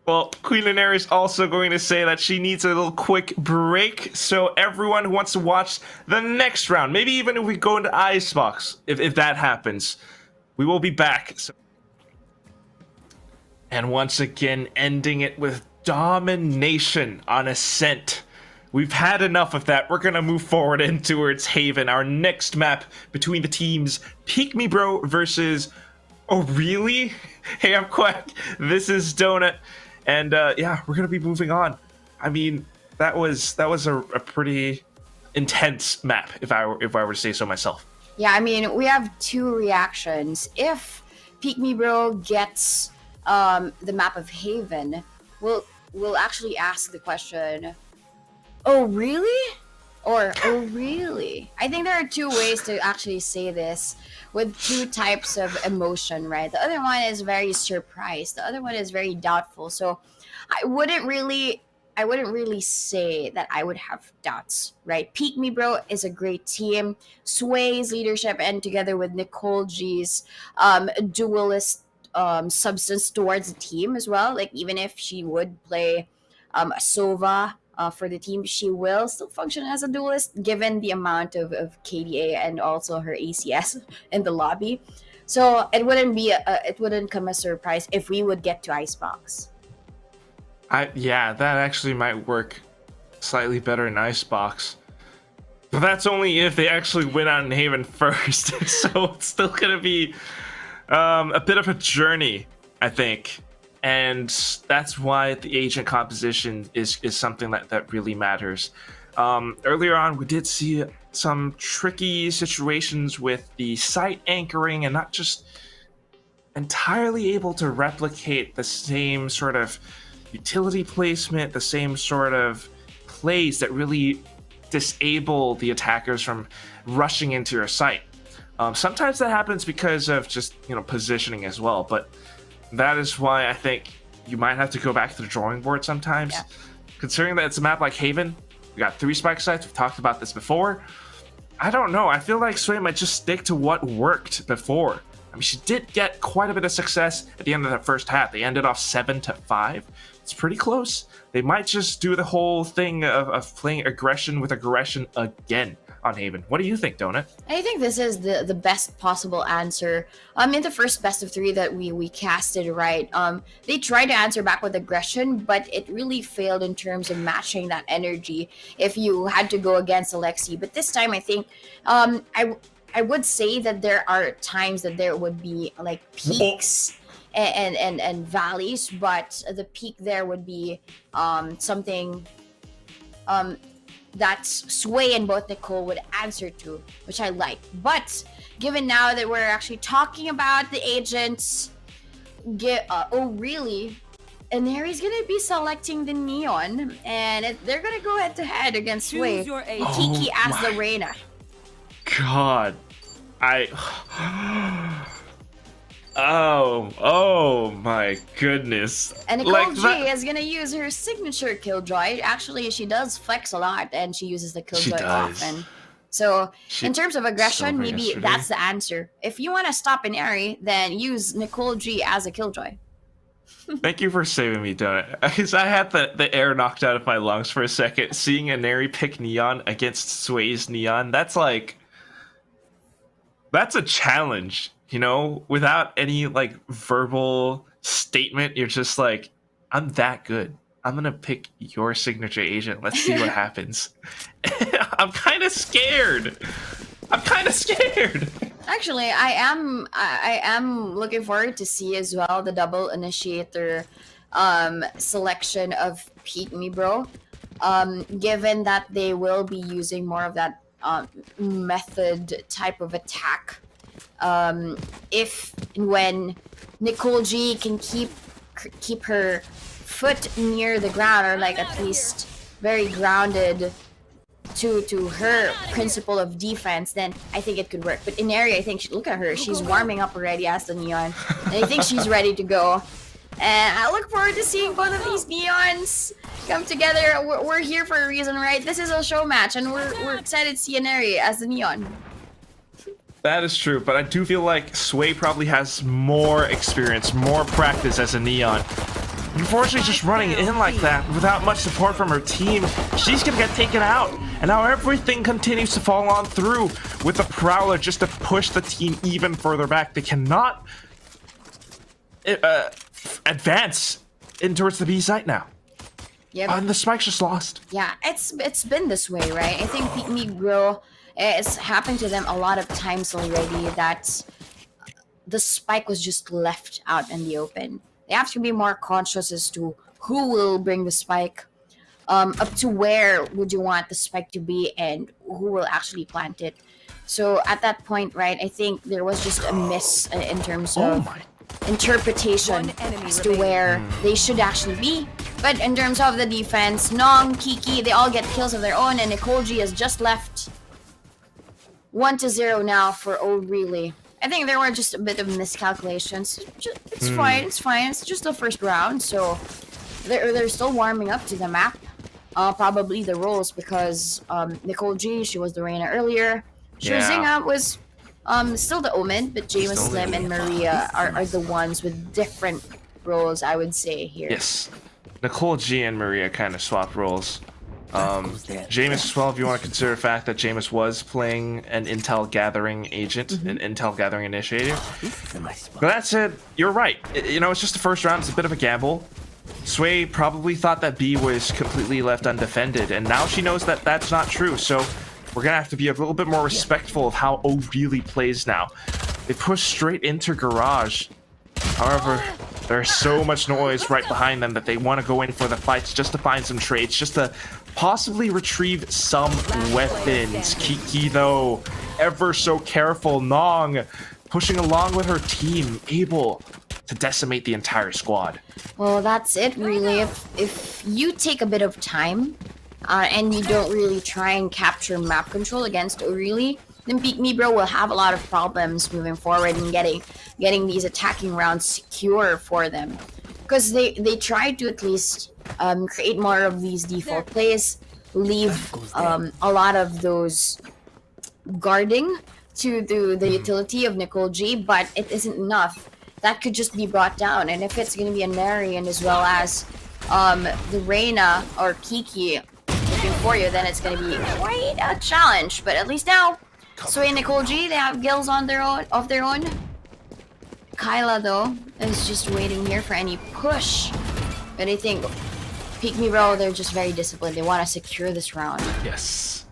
Well, Queen Inari is also going to say that she needs a little quick break. So everyone who wants to watch the next round, maybe even if we go into Icebox, if that happens, we will be back. And once again, ending it with domination on Ascent. We've had enough of that. We're going to move forward in towards Haven, our next map between the teams Peek Me Bro versus Oh Really? Hey, I'm Quack. This is Donut. And yeah, we're going to be moving on. I mean, that was a pretty intense map, if I were to say so myself. Yeah, I mean, we have 2 reactions. If Peek Me Bro gets the map of Haven, we'll actually ask the question, oh really? Or oh really? I think there are 2 ways to actually say this with 2 types of emotion, right? The other one is very surprised, the other one is very doubtful. So I wouldn't really say that I would have doubts, right? Peek Me Bro is a great team. Sway's leadership, and together with Nicole G's duelist substance towards the team as well. Like, even if she would play a Sova for the team, she will still function as a duelist given the amount of KDA and also her ACS in the lobby. So it wouldn't come as a surprise if we would get to Icebox. Yeah, that actually might work slightly better in Icebox. But that's only if they actually win out in Haven first. So it's still gonna be a bit of a journey, I think. And that's why the agent composition is something that really matters. Earlier on, we did see some tricky situations with the site anchoring and not just entirely able to replicate the same sort of utility placement, the same sort of plays that really disable the attackers from rushing into your site. Sometimes that happens because of just, positioning as well, but that is why I think you might have to go back to the drawing board sometimes. Yeah. Considering that it's a map like Haven, we got 3 spike sites, we've talked about this before. I don't know, I feel like Sway might just stick to what worked before. I mean, she did get quite a bit of success at the end of the first half. They ended off 7-5. It's pretty close. They might just do the whole thing of playing aggression with aggression again on Haven. What do you think, Donut? I think this is the best possible answer. In the first best of 3 that we casted, right, they tried to answer back with aggression, but it really failed in terms of matching that energy if you had to go against Alexi. But this time, I think I would say that there are times that there would be like peaks and valleys, but the peak there would be something that Sway and both Nicole would answer to, which I like. But given now that we're actually talking about the agents, oh really? And Harry's gonna be selecting the Neon, and they're gonna go head to head against Sway. Choose your agent. Kiki as the Reina. God, oh my goodness. And Nicole Like G that- is gonna use her signature Killjoy. Actually, she does flex a lot, and she uses the She Killjoy does. often. So, in terms of aggression, Silver maybe yesterday. that's the answer. If you want to stop an Airy, then use Nicole G as a Killjoy. Thank you for saving me, Donut. Because I had the air knocked out of my lungs for a second. Seeing a Neri pick Neon against Sway's Neon, that's a challenge, you know? Without any, like, verbal statement, you're just like, I'm that good. I'm gonna pick your signature agent. Let's see what happens. I'm kind of scared. Actually, I am looking forward to see as well the double initiator selection of Peek Me Bro. Given that they will be using more of that method type of attack. If and when Nicole G can keep her foot near the ground, or like at least very grounded to her principle of defense, then I think it could work. But in area, I think look at her, she's warming up already as the Neon, and I think she's ready to go. And I look forward to seeing both of these Neons come together. We're here for a reason, right? This is a show match, and we're excited to see an area as the Neon. That is true, but I do feel like Sway probably has more experience, more practice as a Neon. Unfortunately, just running in like that without much support from her team, she's gonna get taken out. And now everything continues to fall on through with the Prowler just to push the team even further back. They cannot advance in towards the B site now. Yeah, And the spike's just lost. yeah, it's been this way, right? I think Pick Me Grow, it's happened to them a lot of times already that the spike was just left out in the open. They have to be more conscious as to who will bring the spike, up to where would you want the spike to be, and who will actually plant it. So at that point, right, I think there was just a miss in terms of interpretation One enemy as to remaining. where they should actually be. But in terms of the defense, Nong, Kiki, they all get kills of their own, and Nicole G has just left 1-0 now for Old Really. I think there were just a bit of miscalculations. It's fine, it's fine. It's just the first round, so they're still warming up to the map. Probably the roles, because Nicole G, she was the Reina earlier. Shuzinga was still the Omen, but James Still the Slim and Maria are the ones with different roles, I would say, here. Yes. Nicole G and Maria kind of swapped roles. goes that. Jameis as well, if you want to consider the fact that Jameis was playing an intel gathering agent, an intel gathering initiator. This is a nice spot. But that said, you're right. You know, it's just the first round. It's a bit of a gamble. Sway probably thought that B was completely left undefended, and now she knows that that's not true. So we're going to have to be a little bit more respectful of how O really plays now. They push straight into Garage. However, there's so much noise right behind them that they want to go in for the fights just to find some trades, just to possibly retrieve some weapons. Kiki, though, ever so careful. Nong pushing along with her team, able to decimate the entire squad. Well, that's it, really. If you take a bit of time and you don't really try and capture map control against O'Reilly, then Peek Me Bro will have a lot of problems moving forward and getting these attacking rounds secure for them. Because they try to at least create more of these default plays, leave a lot of those guarding to the utility of Nicole G, but it isn't enough. That could just be brought down, and if it's going to be a Narian as well as the Reina or Kiki looking for you, then it's going to be quite a challenge. But at least now, Sway and Nicole G, they have gills on their own, of their own. Kyla, though, is just waiting here for any push. But I think Peek Me Bro, they're just very disciplined. They want to secure this round. Yes.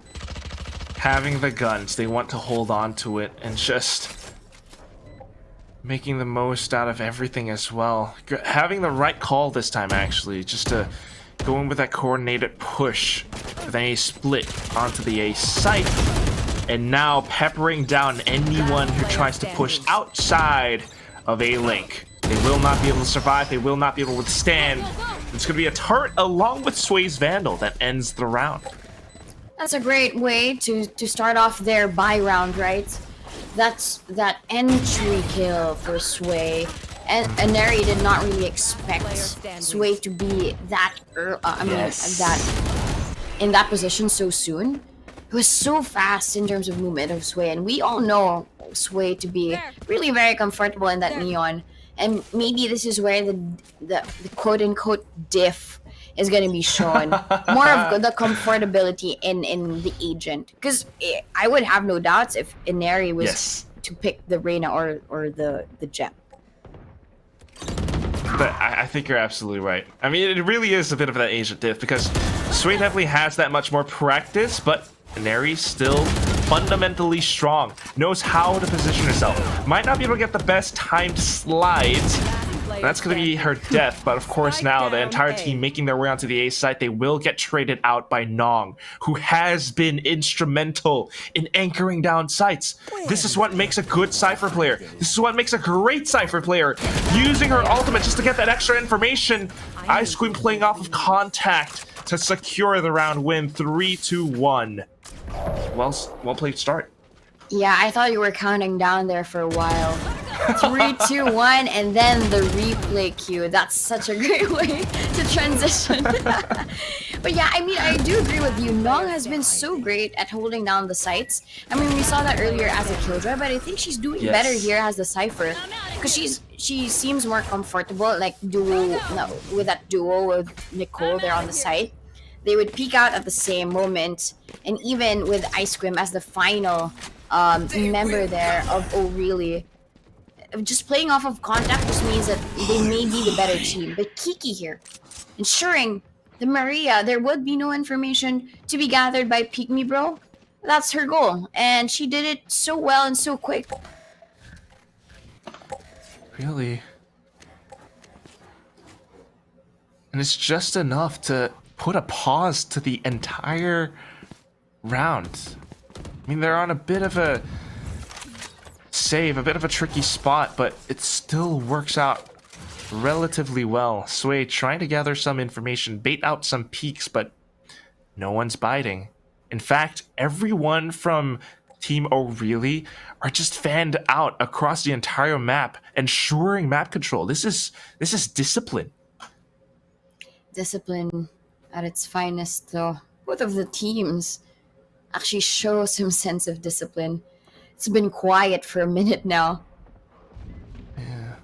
Having the guns, they want to hold on to it and just making the most out of everything as well. Having the right call this time, actually, just to go in with that coordinated push with an A split onto the A site, and now peppering down anyone who tries to push outside of A link. They will not be able to survive. They will not be able to withstand. It's going to be a turret along with Sway's Vandal that ends the round. That's a great way to start off their buy round, right? That's that entry kill for Sway. And Neri did not really expect Sway to be that that in that position so soon. It was so fast in terms of movement of Sway, and we all know Sway to be really very comfortable in that neon. And maybe this is where the quote-unquote diff is going to be shown. More of the comfortability in the agent. Because I would have no doubts if Inari was to pick the Reyna or the gem. But I think you're absolutely right. I mean, it really is a bit of that agent diff, because Sway definitely has that much more practice, but Inari's still fundamentally strong, knows how to position herself. Might not be able to get the best timed slides. That's going to be her death, but of course now the entire team making their way onto the A site, they will get traded out by Nong, who has been instrumental in anchoring down sites. This is what makes a good Cypher player. This is what makes a great Cypher player. Using her ultimate just to get that extra information. Ice Queen playing off of contact to secure the round win. 3-2-1. Well played start. Yeah, I thought you were counting down there for a while. 3, 2, 1, and then the replay queue. That's such a great way to transition. But yeah, I mean, I do agree with you. Nong has been so great at holding down the sites. I mean, we saw that earlier as a Killjoy, but I think she's doing better here as the Cypher. Because she seems more comfortable, like with that duo with Nicole there on the site. They would peek out at the same moment, and even with Ice Cream as the final member there of Oh Really, just playing off of contact just means that they may be the better team. But Kiki here, ensuring the Maria, there would be no information to be gathered by Peek Me Bro. That's her goal, and she did it so well and so quick. Really? And it's just enough to put a pause to the entire round. I mean, they're on a bit of a save, a bit of a tricky spot, but it still works out relatively well. Sway trying to gather some information, bait out some peaks, but no one's biting. In fact, everyone from Team O'Reilly are just fanned out across the entire map, ensuring map control. This is discipline. Discipline at its finest, though. Both of the teams actually show some sense of discipline. It's been quiet for a minute now. Yeah.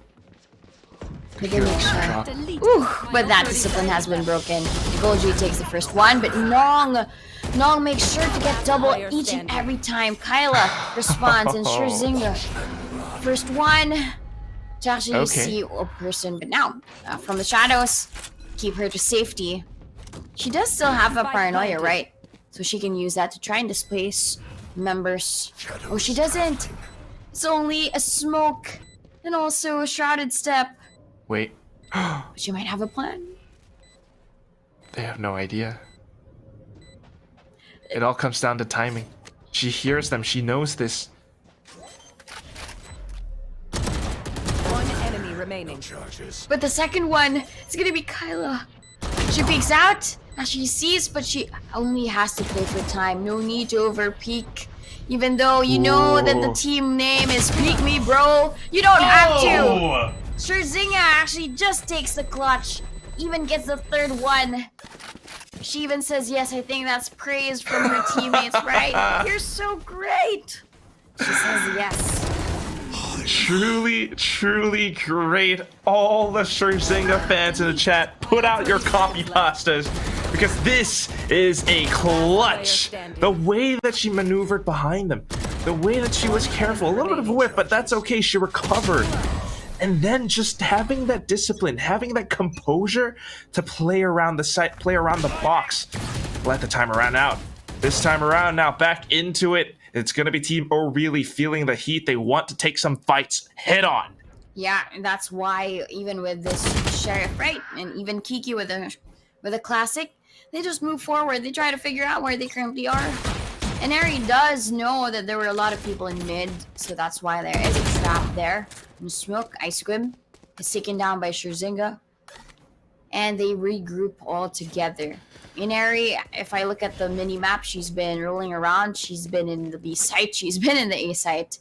They can make sure. Ooh, but that discipline has been broken. Golgi takes the first one, but Nong makes sure to get double each and every time. Kyla responds, and Scherzinger. First one to actually see a person, but now from the shadows, keep her to safety. She does still have a paranoia, right? So she can use that to try and displace members. Oh, she doesn't. It's only a smoke and also a shrouded step. Wait. She might have a plan. They have no idea. It all comes down to timing. She hears them. She knows this. One enemy remaining. But the second one is gonna be Kyla. She peeks out. Now she sees, but she only has to play for time. No need to over peek. Even though you know that the team name is Peek Me Bro, you don't have to. Scherzinger actually just takes the clutch. Even gets the third one. She even says yes. I think that's praise from her teammates, right? You're so great. She says yes. Truly, truly great. All the Scherzinger fans in the chat, put out your copy pastas, because this is a clutch. The way that she maneuvered behind them, the way that she was careful, a little bit of a whip, but that's okay. She recovered. And then just having that discipline, having that composure to play around the site, play around the box. Let the time around out. This time around, now back into it. It's going to be Team O'Reilly feeling the heat. They want to take some fights head on. Yeah, and that's why even with this sheriff, right, and even Kiki with a classic, they just move forward. They try to figure out where they currently are. And Eri does know that there were a lot of people in mid, so that's why there is a trap there. And Smoke, Ice Squib, is taken down by Scherzinga. And they regroup all together. Inari, if I look at the mini map, she's been rolling around. She's been in the B site. She's been in the A site.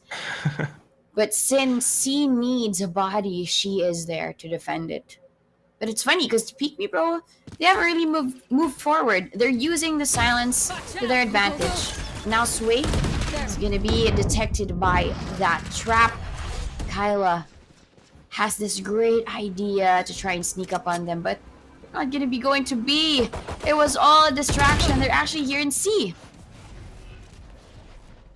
But since C needs a body, she is there to defend it. But it's funny because to peek me, bro, they haven't really moved forward. They're using the silence to their advantage. Now Sway is gonna be detected by that trap. Kyla has this great idea to try and sneak up on them, but not gonna be going to B. It was all a distraction. They're actually here in C.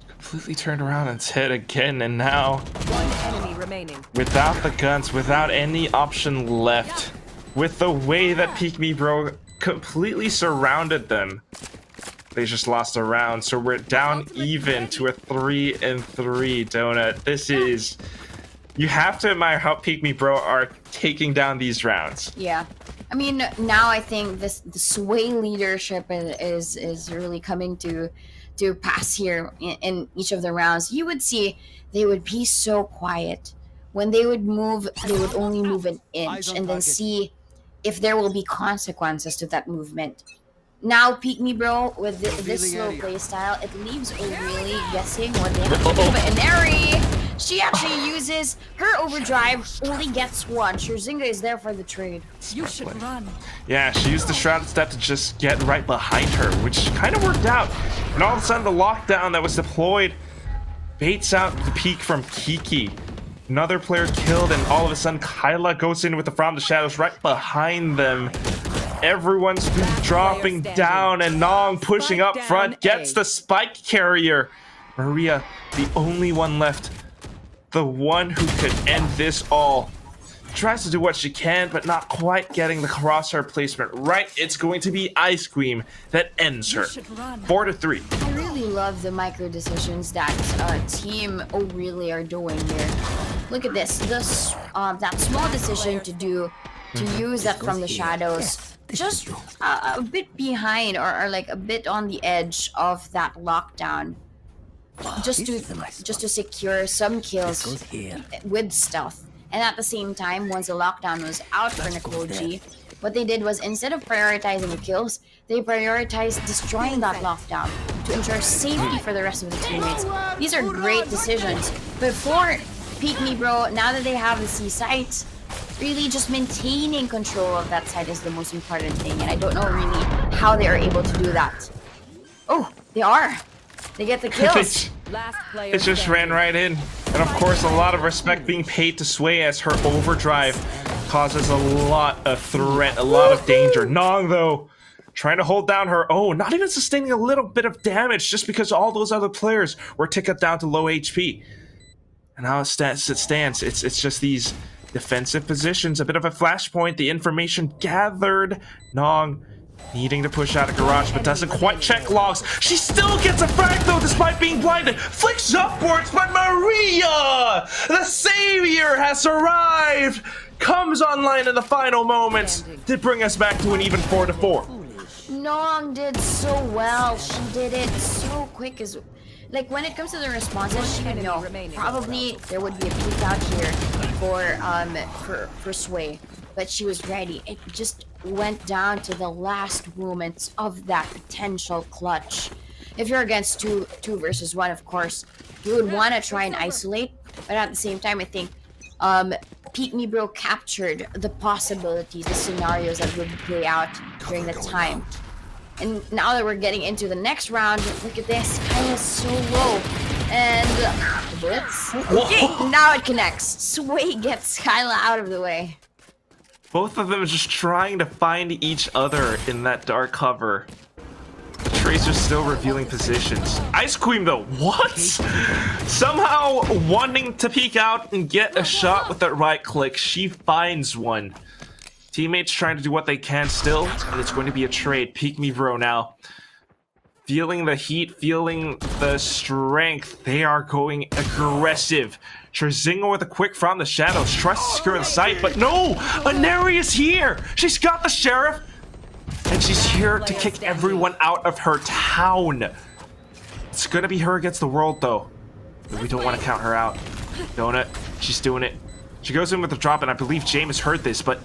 Completely turned around and hit again, and now One enemy remaining. without the guns, without any option left, with the way that Peek Me Bro completely surrounded them, they just lost a round. So we're down even to a 3-3 donut. This is, you have to admire how Peek Me Bro are taking down these rounds. Yeah. I mean, now I think the Sway leadership is really coming to pass here in each of the rounds. You would see they would be so quiet. When they would move, they would only move an inch and then see if there will be consequences to that movement. Now, Peek Me Bro, with this slow play style, it leaves O'Reilly guessing what they have to do. But Inari, she actually uses her overdrive, only gets one. Scherzinga is there for the trade. You should run. Yeah, she used the shrouded step to just get right behind her, which kind of worked out. And all of a sudden, the lockdown that was deployed baits out the peek from Kiki. Another player killed, and all of a sudden, Kyla goes in with the From the Shadows right behind them. Everyone's dropping down, and Nong pushing up front gets the spike carrier. Maria, the only one left, the one who could end this all, tries to do what she can, but not quite getting the crosshair placement right. It's going to be Ice Cream that ends her. 4-3. I really love the micro decisions that Team O'Reilly are doing here. Look at this. That small decision to use that From the Shadows. Just a bit behind or like a bit on the edge of that lockdown, just to secure some kills with stealth. And at the same time, once the lockdown was out for Nicole G, what they did was, instead of prioritizing the kills, they prioritized destroying that lockdown to ensure safety for the rest of the teammates. These are great decisions. But for Peek Me Bro, now that they have the C site, really just maintaining control of that site is the most important thing, and I don't know really how they are able to do that. Oh, they are. They get the kills. It just ran right in. And of course, a lot of respect being paid to Sway, as her overdrive causes a lot of threat, a lot of danger. Nong, though, trying to hold down her own, not even sustaining a little bit of damage just because all those other players were ticketed down to low HP. And how it stands, it's just these defensive positions, a bit of a flashpoint, the information gathered. Nong needing to push out a garage, but doesn't quite check logs. She still gets a frag, though, despite being blinded. Flicks upwards, but Maria, the savior, has arrived. Comes online in the final moments to bring us back to an even 4-4. Nong did so well. She did it so quick. Like, when it comes to the responses, she would know. Probably there would be a peek out here for Sway, but she was ready. It just went down to the last moments of that potential clutch. If you're against two versus one, of course, you would want to try and isolate, but at the same time, I think Peek Me Bro captured the possibilities, the scenarios that would play out during the time. And now that we're getting into the next round, look at this. Kyla's so low. And the blitz. Okay, now it connects. Sway gets Kyla out of the way. Both of them are just trying to find each other in that dark cover. Tracer's still revealing positions. Ice Cream, though, what? Somehow wanting to peek out and get a shot with that right click, she finds one. Teammates trying to do what they can still, and it's going to be a trade. Peek Me Bro now feeling the heat, feeling the strength. They are going aggressive. Scherzinger with a quick from the shadows, tries to secure the site, but no! Inari is here! She's got the sheriff! And she's here to kick everyone out of her town. It's gonna be her against the world, though. But we don't want to count her out. Donut, she's doing it. She goes in with the drop, and I believe James heard this, but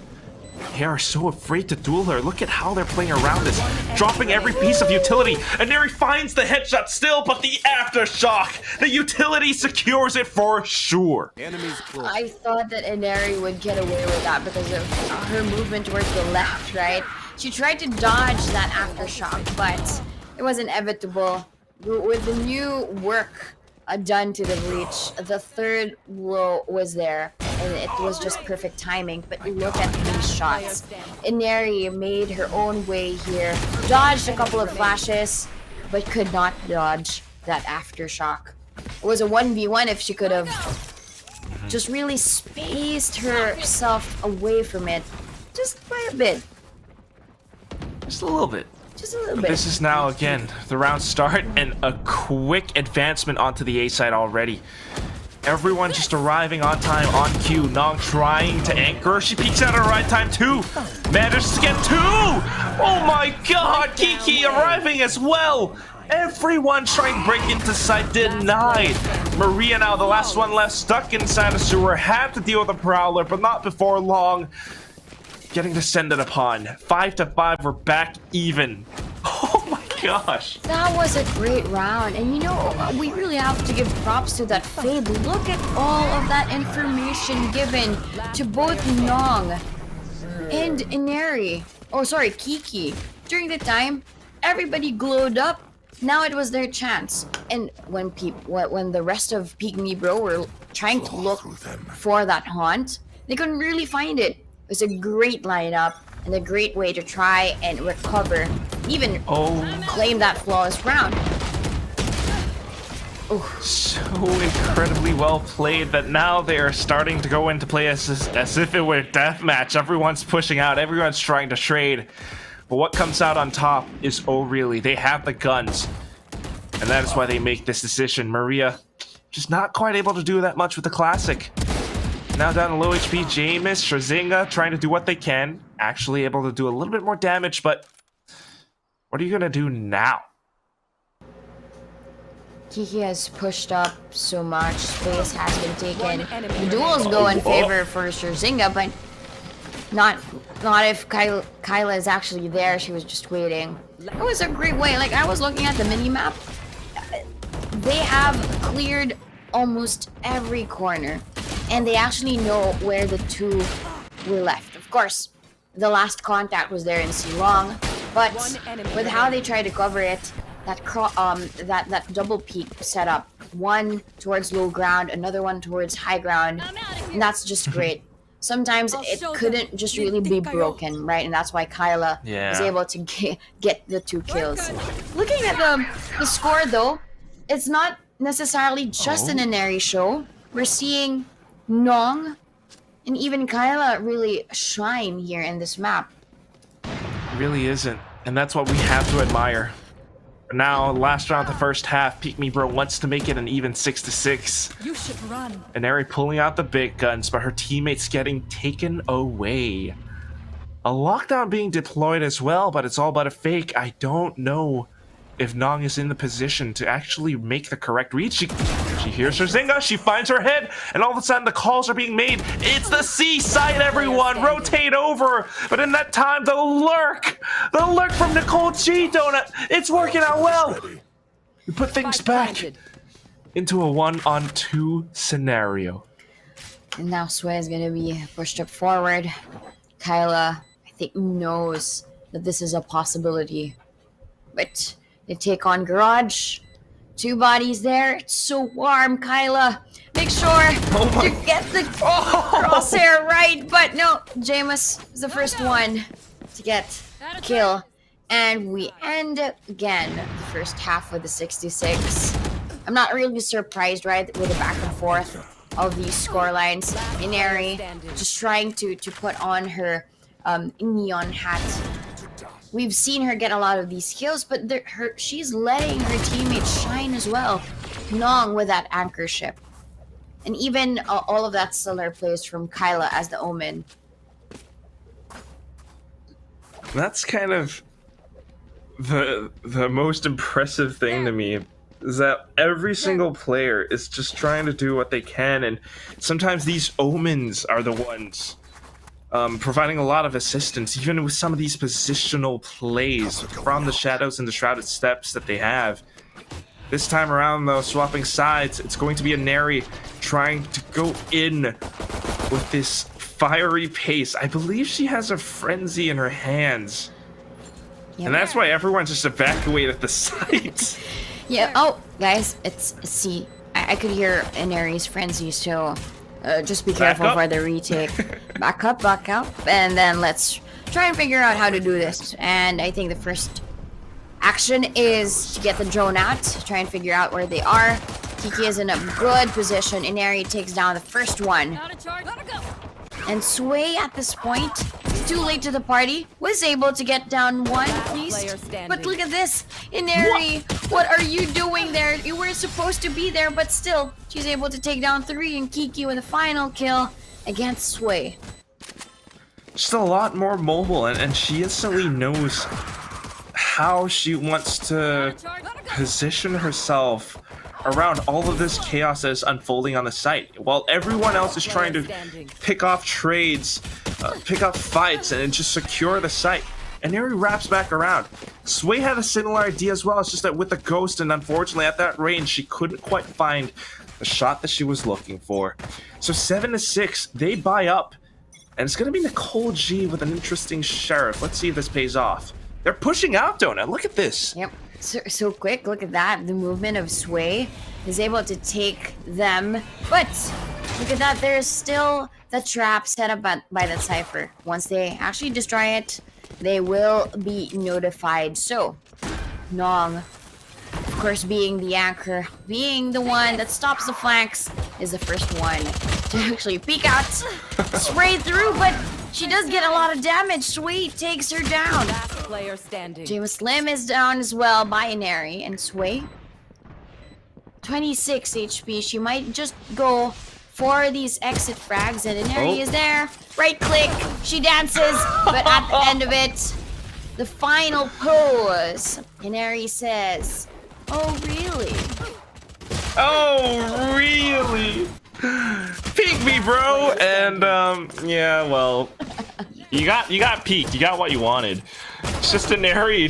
they are so afraid to duel her. Look at how they're playing around this. Dropping every piece of utility. Inari finds the headshot still, but the aftershock. The utility secures it for sure. I thought that Inari would get away with that because of her movement towards the left, right? She tried to dodge that aftershock, but it was inevitable. With the new work done to the breach, the third blow was there, and it was just perfect timing. But look at these shots. Inari made her own way here, dodged a couple of flashes, but could not dodge that aftershock. It was a 1v1 if she could have just really spaced herself away from it, just by a bit. Just a little bit. Just a little But bit. this is now, again, the round start and a quick advancement onto the A side already. Everyone just arriving on time, on cue. Nong trying to anchor. She peeks out at the right time, too. Manages to get 2! Oh my god! Kiki arriving as well! Everyone trying to break into site, denied. Maria now, the last one left, stuck inside a sewer. Had to deal with a prowler, but not before long. Getting descended upon. 5-5, we're back even. Oh my gosh. That was a great round, and you know, we really have to give props to that Fade. Look at all of that information given to both Nong and Inari. Oh, sorry, Kiki. During the time, everybody glowed up. Now it was their chance. And when the rest of Peek Me Bro were trying to look for that haunt, they couldn't really find it. It was a great lineup and a great way to try and recover, even claim that flawless round. So incredibly well played that now they are starting to go into play as if it were a deathmatch. Everyone's pushing out, everyone's trying to trade. But what comes out on top is, oh really, they have the guns. And that is why they make this decision. Maria just not quite able to do that much with the classic. Now down to low HP, Jameis, Scherzinger trying to do what they can. Actually able to do a little bit more damage, but what are you gonna do now? Kiki has pushed up so much, space has been taken. The duels go in favor for Scherzinger, but not if Kyla is actually there. She was just waiting. It was a great way. Like, I was looking at the mini-map. They have cleared almost every corner, and they actually know where the two were left. Of course, the last contact was there in Silong, but with how they try to cover it, that double peak setup, one towards low ground, another one towards high ground, and that's just great. Sometimes it couldn't just really be broken, right? And that's why Kyla was able to get the 2 kills. Looking at the score, though, it's not necessarily just an Inari show. We're seeing Nong and even Kyla really shine here in this map. It really isn't, and that's what we have to admire. Now, last round of the first half, Peek Me Bro wants to make it an even 6-6. You should run. Inari pulling out the big guns, but her teammates getting taken away. A lockdown being deployed as well, but it's all but a fake. I don't know if Nong is in the position to actually make the correct read. She hears her Zinga, she finds her head, and all of a sudden the calls are being made. It's the C side, everyone! Rotate over! But in that time, the lurk from Nicole G Donut, it's working out well! We put things back into a 1-on-2 scenario. And now Sway is gonna be pushed up forward. Kyla, I think, knows that this is a possibility. But they take on Garage. 2 bodies there. It's so warm, Kyla. Make sure to get the crosshair right. But no, Jameis is the first one to get kill. And we end again the first half with the 66. I'm not really surprised, right, with the back and forth of these scorelines. Inari just trying to put on her neon hat. we've seen her get a lot of these kills, but she's letting her teammates shine as well. Nong with that anchor ship. And even all of that stellar plays from Kyla as the Omen. That's kind of the most impressive thing to me, is that every single player is just trying to do what they can, and sometimes these Omens are the ones providing a lot of assistance, even with some of these positional plays from the Shadows and the Shrouded Steps that they have. This time around, though, swapping sides, it's going to be a Neri trying to go in with this fiery pace. I believe she has a frenzy in her hands. Yep. And that's why everyone just evacuated the site. Yeah, oh, guys, see, I could hear Neri's frenzy, so just be careful for the retake. Back up, and then let's try and figure out how to do this. And I think the first action is to get the drone out, try and figure out where they are. Kiki is in a good position. Inari takes down the first one. And Sway at this point, it's too late to the party, was able to get down one at least. But look at this, Inari, what are you doing there? You weren't supposed to be there, but still, she's able to take down 3, and Kiki with a final kill against Sway. Just a lot more mobile, and she instantly knows how she wants to position herself around all of this chaos that is unfolding on the site, while everyone else is trying to pick off trades, pick up fights, and just secure the site. And Neri wraps back around. Sway had a similar idea as well, it's just that with the ghost, and unfortunately at that range, she couldn't quite find the shot that she was looking for. So 7-6, they buy up, and it's going to be Nicole G with an interesting sheriff. Let's see if this pays off. They're pushing out, Donut. Look at this. Yep. So quick, look at that. The movement of Sway is able to take them. But look at that. There's still the trap set up by the Cypher. Once they actually destroy it, they will be notified. So, Nong, of course, being the anchor, being the one that stops the flanks, is the first one to actually peek out, spray through, but she does get a lot of damage. Sway takes her down. Last player standing. James Slim is down as well by Inari, and Sway 26 HP. She might just go for these exit frags, and Inari is there. Right click, she dances, but at the end of it, the final pose, Inari says, "Oh really? Oh really? Peek me, bro!" And yeah, well, you got peeked. You got what you wanted. It's just an area.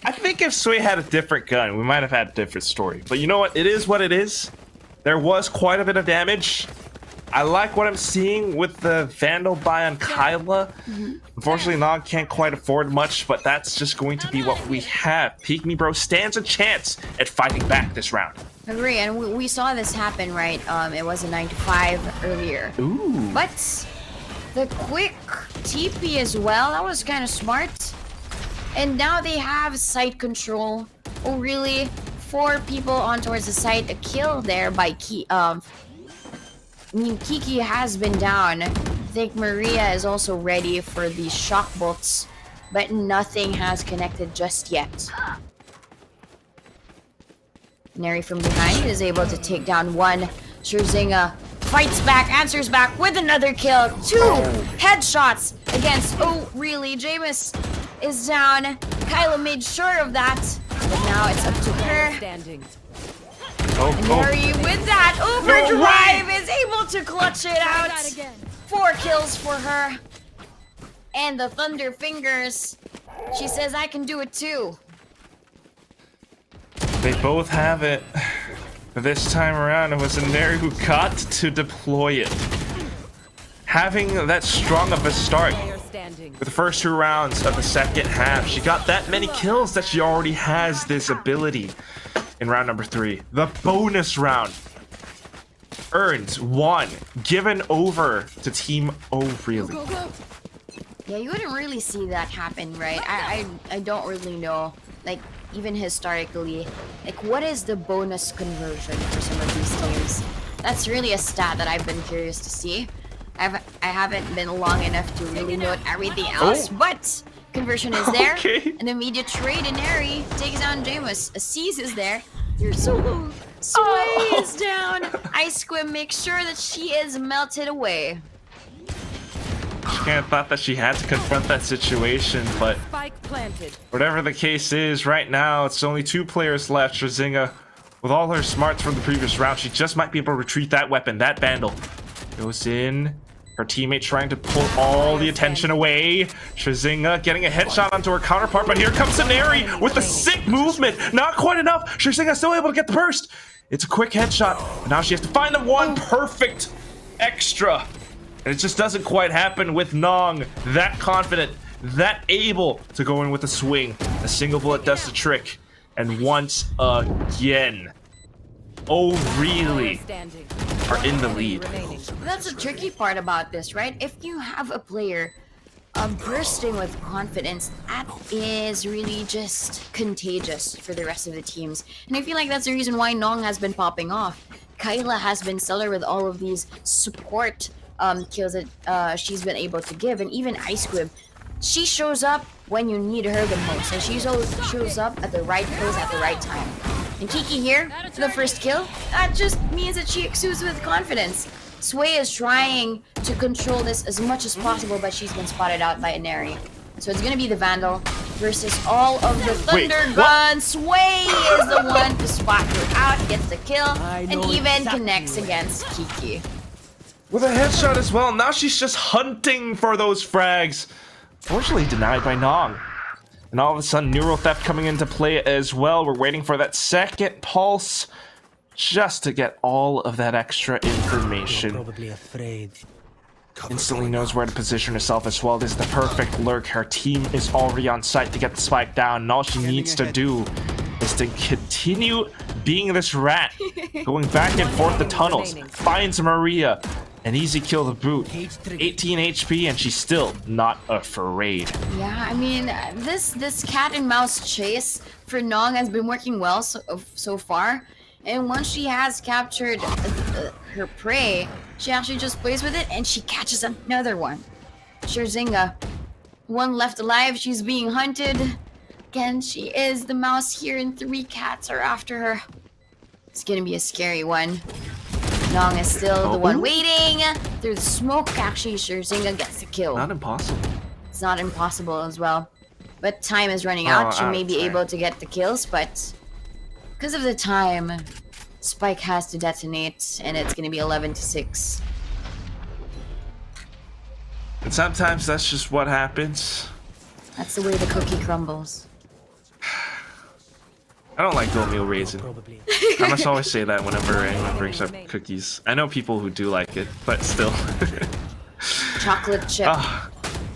I think if Sway had a different gun, we might have had a different story. But you know what? It is what it is. There was quite a bit of damage. I like what I'm seeing with the Vandal buy on Kyla. Unfortunately, Nog can't quite afford much, but that's just going to be what we have. Peek Me Bro stands a chance at fighting back this round. Agree, and we saw this happen, right? It was a 9-5 earlier. Ooh. But the quick TP as well, that was kind of smart. And now they have site control. Oh, really? 4 people on towards the site. A kill there by Kiki has been down. I think Maria is also ready for the shock bolts, but nothing has connected just yet. Neri from behind is able to take down one. Scherzinger fights back, answers back with another kill. 2 headshots against, oh really, Jameis is down. Kyla made sure of that, but now it's up to her. Neri with that overdrive is able to clutch it out. 4 kills for her. And the Thunder Fingers, she says, I can do it too. They both have it. This time around, it was Neri who got to deploy it. Having that strong of a start with the first 2 rounds of the second half, she got that many kills that she already has this ability in round number 3. The bonus round earns 1, given over to Team O'Reilly. Yeah, you wouldn't really see that happen, right? I don't really know. Like, even historically, like, what is the bonus conversion for some of these teams? That's really a stat that I've been curious to see. I haven't been long enough to really note everything else, but conversion is there. Okay. An immediate trade in Airy takes down Jameis. A Seize is there. You're so low. Sway is down. Ice Squib makes sure that she is melted away. She kind of thought that she had to confront that situation, but Spike planted. whatever the case is, right now it's only 2 players left. Scherzinger, with all her smarts from the previous round, she just might be able to retrieve that weapon. That Vandal goes in. Her teammate trying to pull all the attention away. Scherzinger getting a headshot onto her counterpart, but here comes Saneri with the sick movement. Not quite enough. Scherzinger still able to get the burst. It's a quick headshot, but now she has to find the one perfect extra. And it just doesn't quite happen with Nong. That confident, that able to go in with a swing. A single bullet does the trick. And once again, oh really, are in the lead. That's the tricky part about this, right? If you have a player bursting with confidence, that is really just contagious for the rest of the teams. And I feel like that's the reason why Nong has been popping off. Kyla has been stellar with all of these support kills that she's been able to give, and even Ice Squib, she shows up when you need her the most, and she shows up at the right place at the right time. And Kiki here for the first kill, that just means that she exudes with confidence. Sway is trying to control this as much as possible, but she's been spotted out by Inari. So it's gonna be the Vandal versus all of the Thunder Guns. Sway is the one to spot her out, gets the kill, and even connects against Kiki. With a headshot as well. Now she's just hunting for those frags. Fortunately denied by Nong. And all of a sudden, Neural Theft coming into play as well. We're waiting for that second pulse just to get all of that extra information. Probably afraid. Instantly knows where to position herself as well. This is the perfect lurk. Her team is already on site to get the spike down. And all she needs to do is to continue being this rat. Going back and forth the tunnels. Finds Maria. An easy kill to boot. 18 HP and she's still not afraid. Yeah, I mean, this cat and mouse chase for Nong has been working well so far. And once she has captured her prey, she actually just plays with it and she catches another one. Scherzinger, one left alive, she's being hunted. Again, she is the mouse here and 3 cats are after her. It's gonna be a scary one. Nong is still the one waiting. Through the smoke, actually, Scherzinger gets the kill. Not impossible. It's not impossible as well. But time is running out. She may be able to get the kills, but because of the time, Spike has to detonate, and it's going to be 11-6. And sometimes that's just what happens. That's the way the cookie crumbles. I don't like oatmeal raisin. Probably. I must always say that whenever anyone brings up cookies. I know people who do like it, but still. Chocolate chip.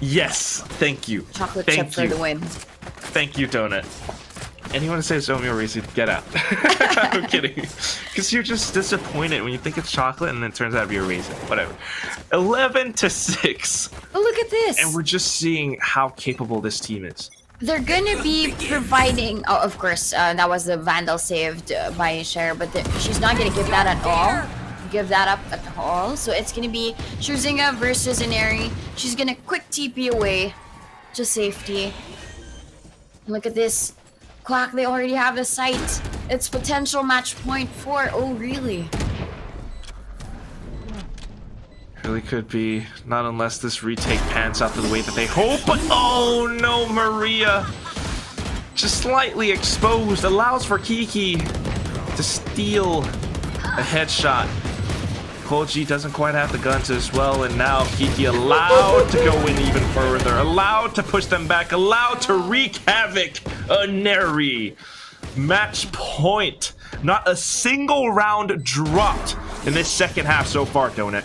Yes, thank you. Chocolate Thank chip for the win. Thank you, Donut. Anyone who says oatmeal raisin, get out. I'm kidding. Because you're just disappointed when you think it's chocolate and then it turns out to be a raisin. Whatever. 11-6. Oh, look at this. And we're just seeing how capable this team is. They're gonna be providing. Oh, of course, that was the Vandal saved by Cher, but she's not gonna give that at all. Give that up at all. So it's gonna be Scherzinger versus Inari. She's gonna quick TP away to safety. Look at this. Clock, they already have the site. It's potential match point 4. Oh, really? Really could be, not unless this retake pans out the way that they hope, but oh no, Maria! Just slightly exposed, allows for Kiki to steal a headshot. Koji doesn't quite have the guns as well, and now Kiki allowed to go in even further, allowed to push them back, allowed to wreak havoc. Neri. Match point. Not a single round dropped in this second half so far, Donut.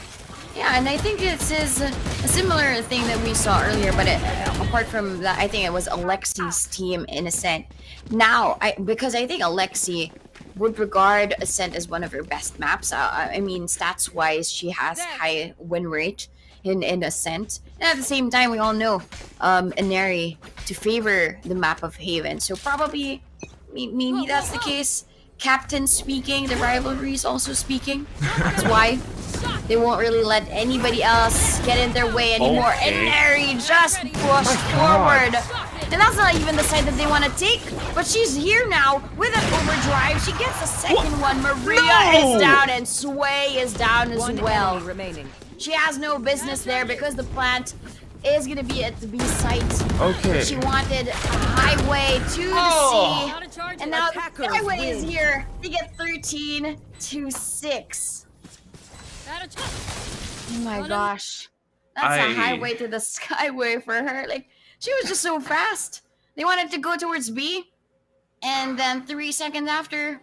Yeah, and I think this is a similar thing that we saw earlier, but apart from that, I think it was Alexi's team in Ascent. Now, because I think Alexi would regard Ascent as one of her best maps. I mean, stats-wise, she has high win rate in Ascent. And at the same time, we all know Inari to favor the map of Haven. So probably, maybe that's the case. Captain speaking, the rivalry is also speaking. That's why. They won't really let anybody else get in their way anymore. Okay. And Neri just pushed forward. And that's not even the side that they want to take. But she's here now with an overdrive. She gets a second one. Maria is down and Sway is down as well. Enemy remaining. She has no business there because the plant is going to be at the B site. Okay. She wanted a highway to the C. And now the Attackers highway is win. here. They get 13 to 6. Oh my gosh. That's a highway to the skyway for her. Like, she was just so fast. They wanted to go towards B. And then 3 seconds after,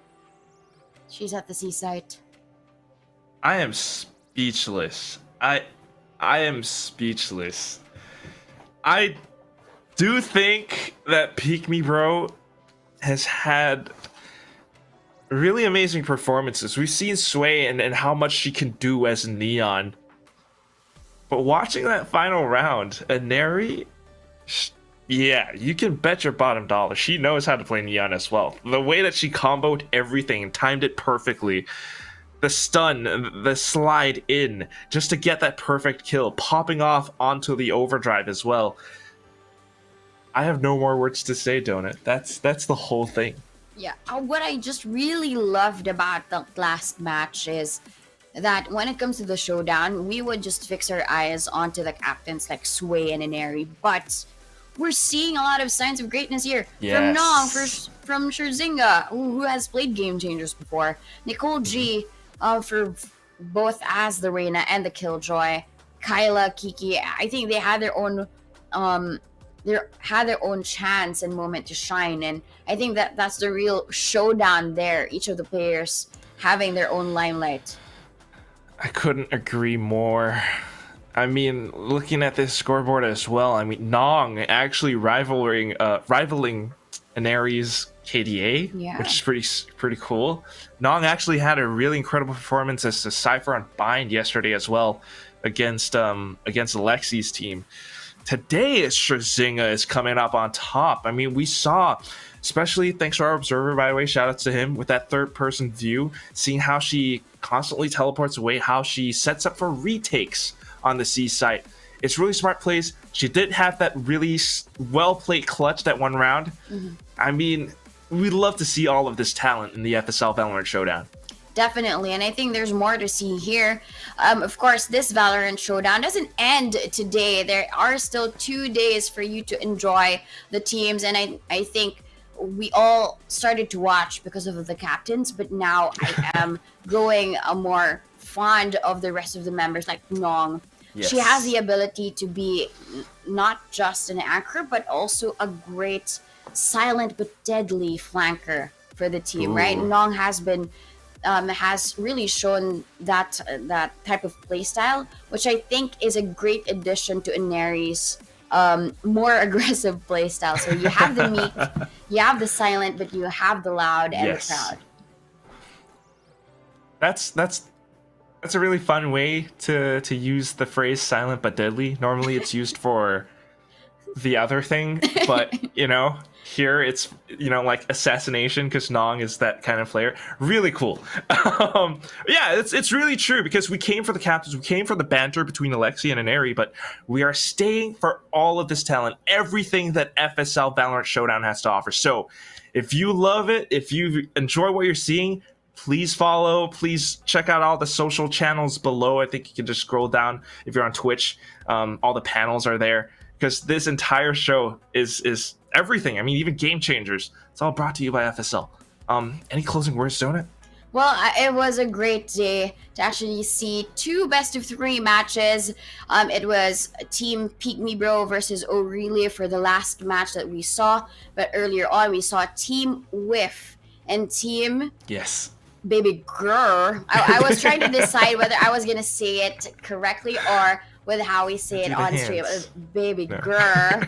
she's at the C site. I am speechless. I am speechless. I do think that Peek Me Bro has had really amazing performances. We've seen Sway and how much she can do as Neon. But watching that final round, Neri, yeah, you can bet your bottom dollar she knows how to play Neon as well. The way that she comboed everything and timed it perfectly. The stun, the slide in, just to get that perfect kill, popping off onto the overdrive as well. I have no more words to say, Donut. That's the whole thing. Yeah, what I just really loved about the last match is that when it comes to the showdown, we would just fix our eyes onto the captains like Sway and Inari, but we're seeing a lot of signs of greatness here. Yes. From Nong, from Sherzinga, who has played Game Changers before, Nicole G, for both as the Reyna and the Killjoy, Kyla, Kiki. I think they had their own chance and moment to shine, and I think that's the real showdown there. Each of the players having their own limelight. I couldn't agree more. I mean, looking at this scoreboard as well, I mean, Nong actually rivaling Inari's KDA, which is pretty cool. Nong actually had a really incredible performance as a Cypher on Bind yesterday as well against Alexi's team. Today, Sherzinga is coming up on top. I mean, we saw, especially thanks to our observer, by the way, shout out to him, with that third-person view, seeing how she constantly teleports away, how she sets up for retakes on the C site. It's really smart plays. She did have that really well-played clutch that one round. I mean, we'd love to see all of this talent in the FSL VALORANT Showdown. Definitely, and I think there's more to see here. Of course, this VALORANT Showdown doesn't end today. There are still 2 days for you to enjoy the teams, and I think we all started to watch because of the captains, but now I am growing more fond of the rest of the members, like Nong. Yes. She has the ability to be not just an anchor, but also a great silent but deadly flanker for the team, right? Nong has been has really shown that type of playstyle, which I think is a great addition to Inari's more aggressive playstyle. So you have the meek, you have the silent, but you have the loud and the proud. That's a really fun way to use the phrase silent but deadly. Normally it's used for the other thing, but you know, here it's, you know, like assassination, because Nong is that kind of player. Really cool. Yeah, it's really true, because we came for the captains, we came for the banter between Alexi and Inari, but we are staying for all of this talent, everything that FSL VALORANT Showdown has to offer. So if you love it, if you enjoy what you're seeing, please follow, please check out all the social channels below. I think you can just scroll down if you're on Twitch. All the panels are there, because this entire show is everything. I mean, even Game Changers. It's all brought to you by FSL. Any closing words, Donut? Well, it was a great day to actually see 2 best-of-3 matches. It was Team Peek Me Bro versus Aurelia for the last match that we saw. But earlier on, we saw Team Whiff and Team Baby Girl. I was trying to decide whether I was going to say it correctly or with how we say it on stream. Baby Girl.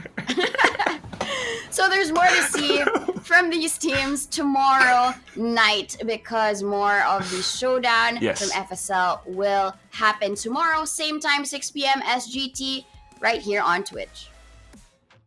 So there's more to see from these teams tomorrow night, because more of the showdown from FSL will happen tomorrow, same time, 6 p.m. SGT, right here on Twitch.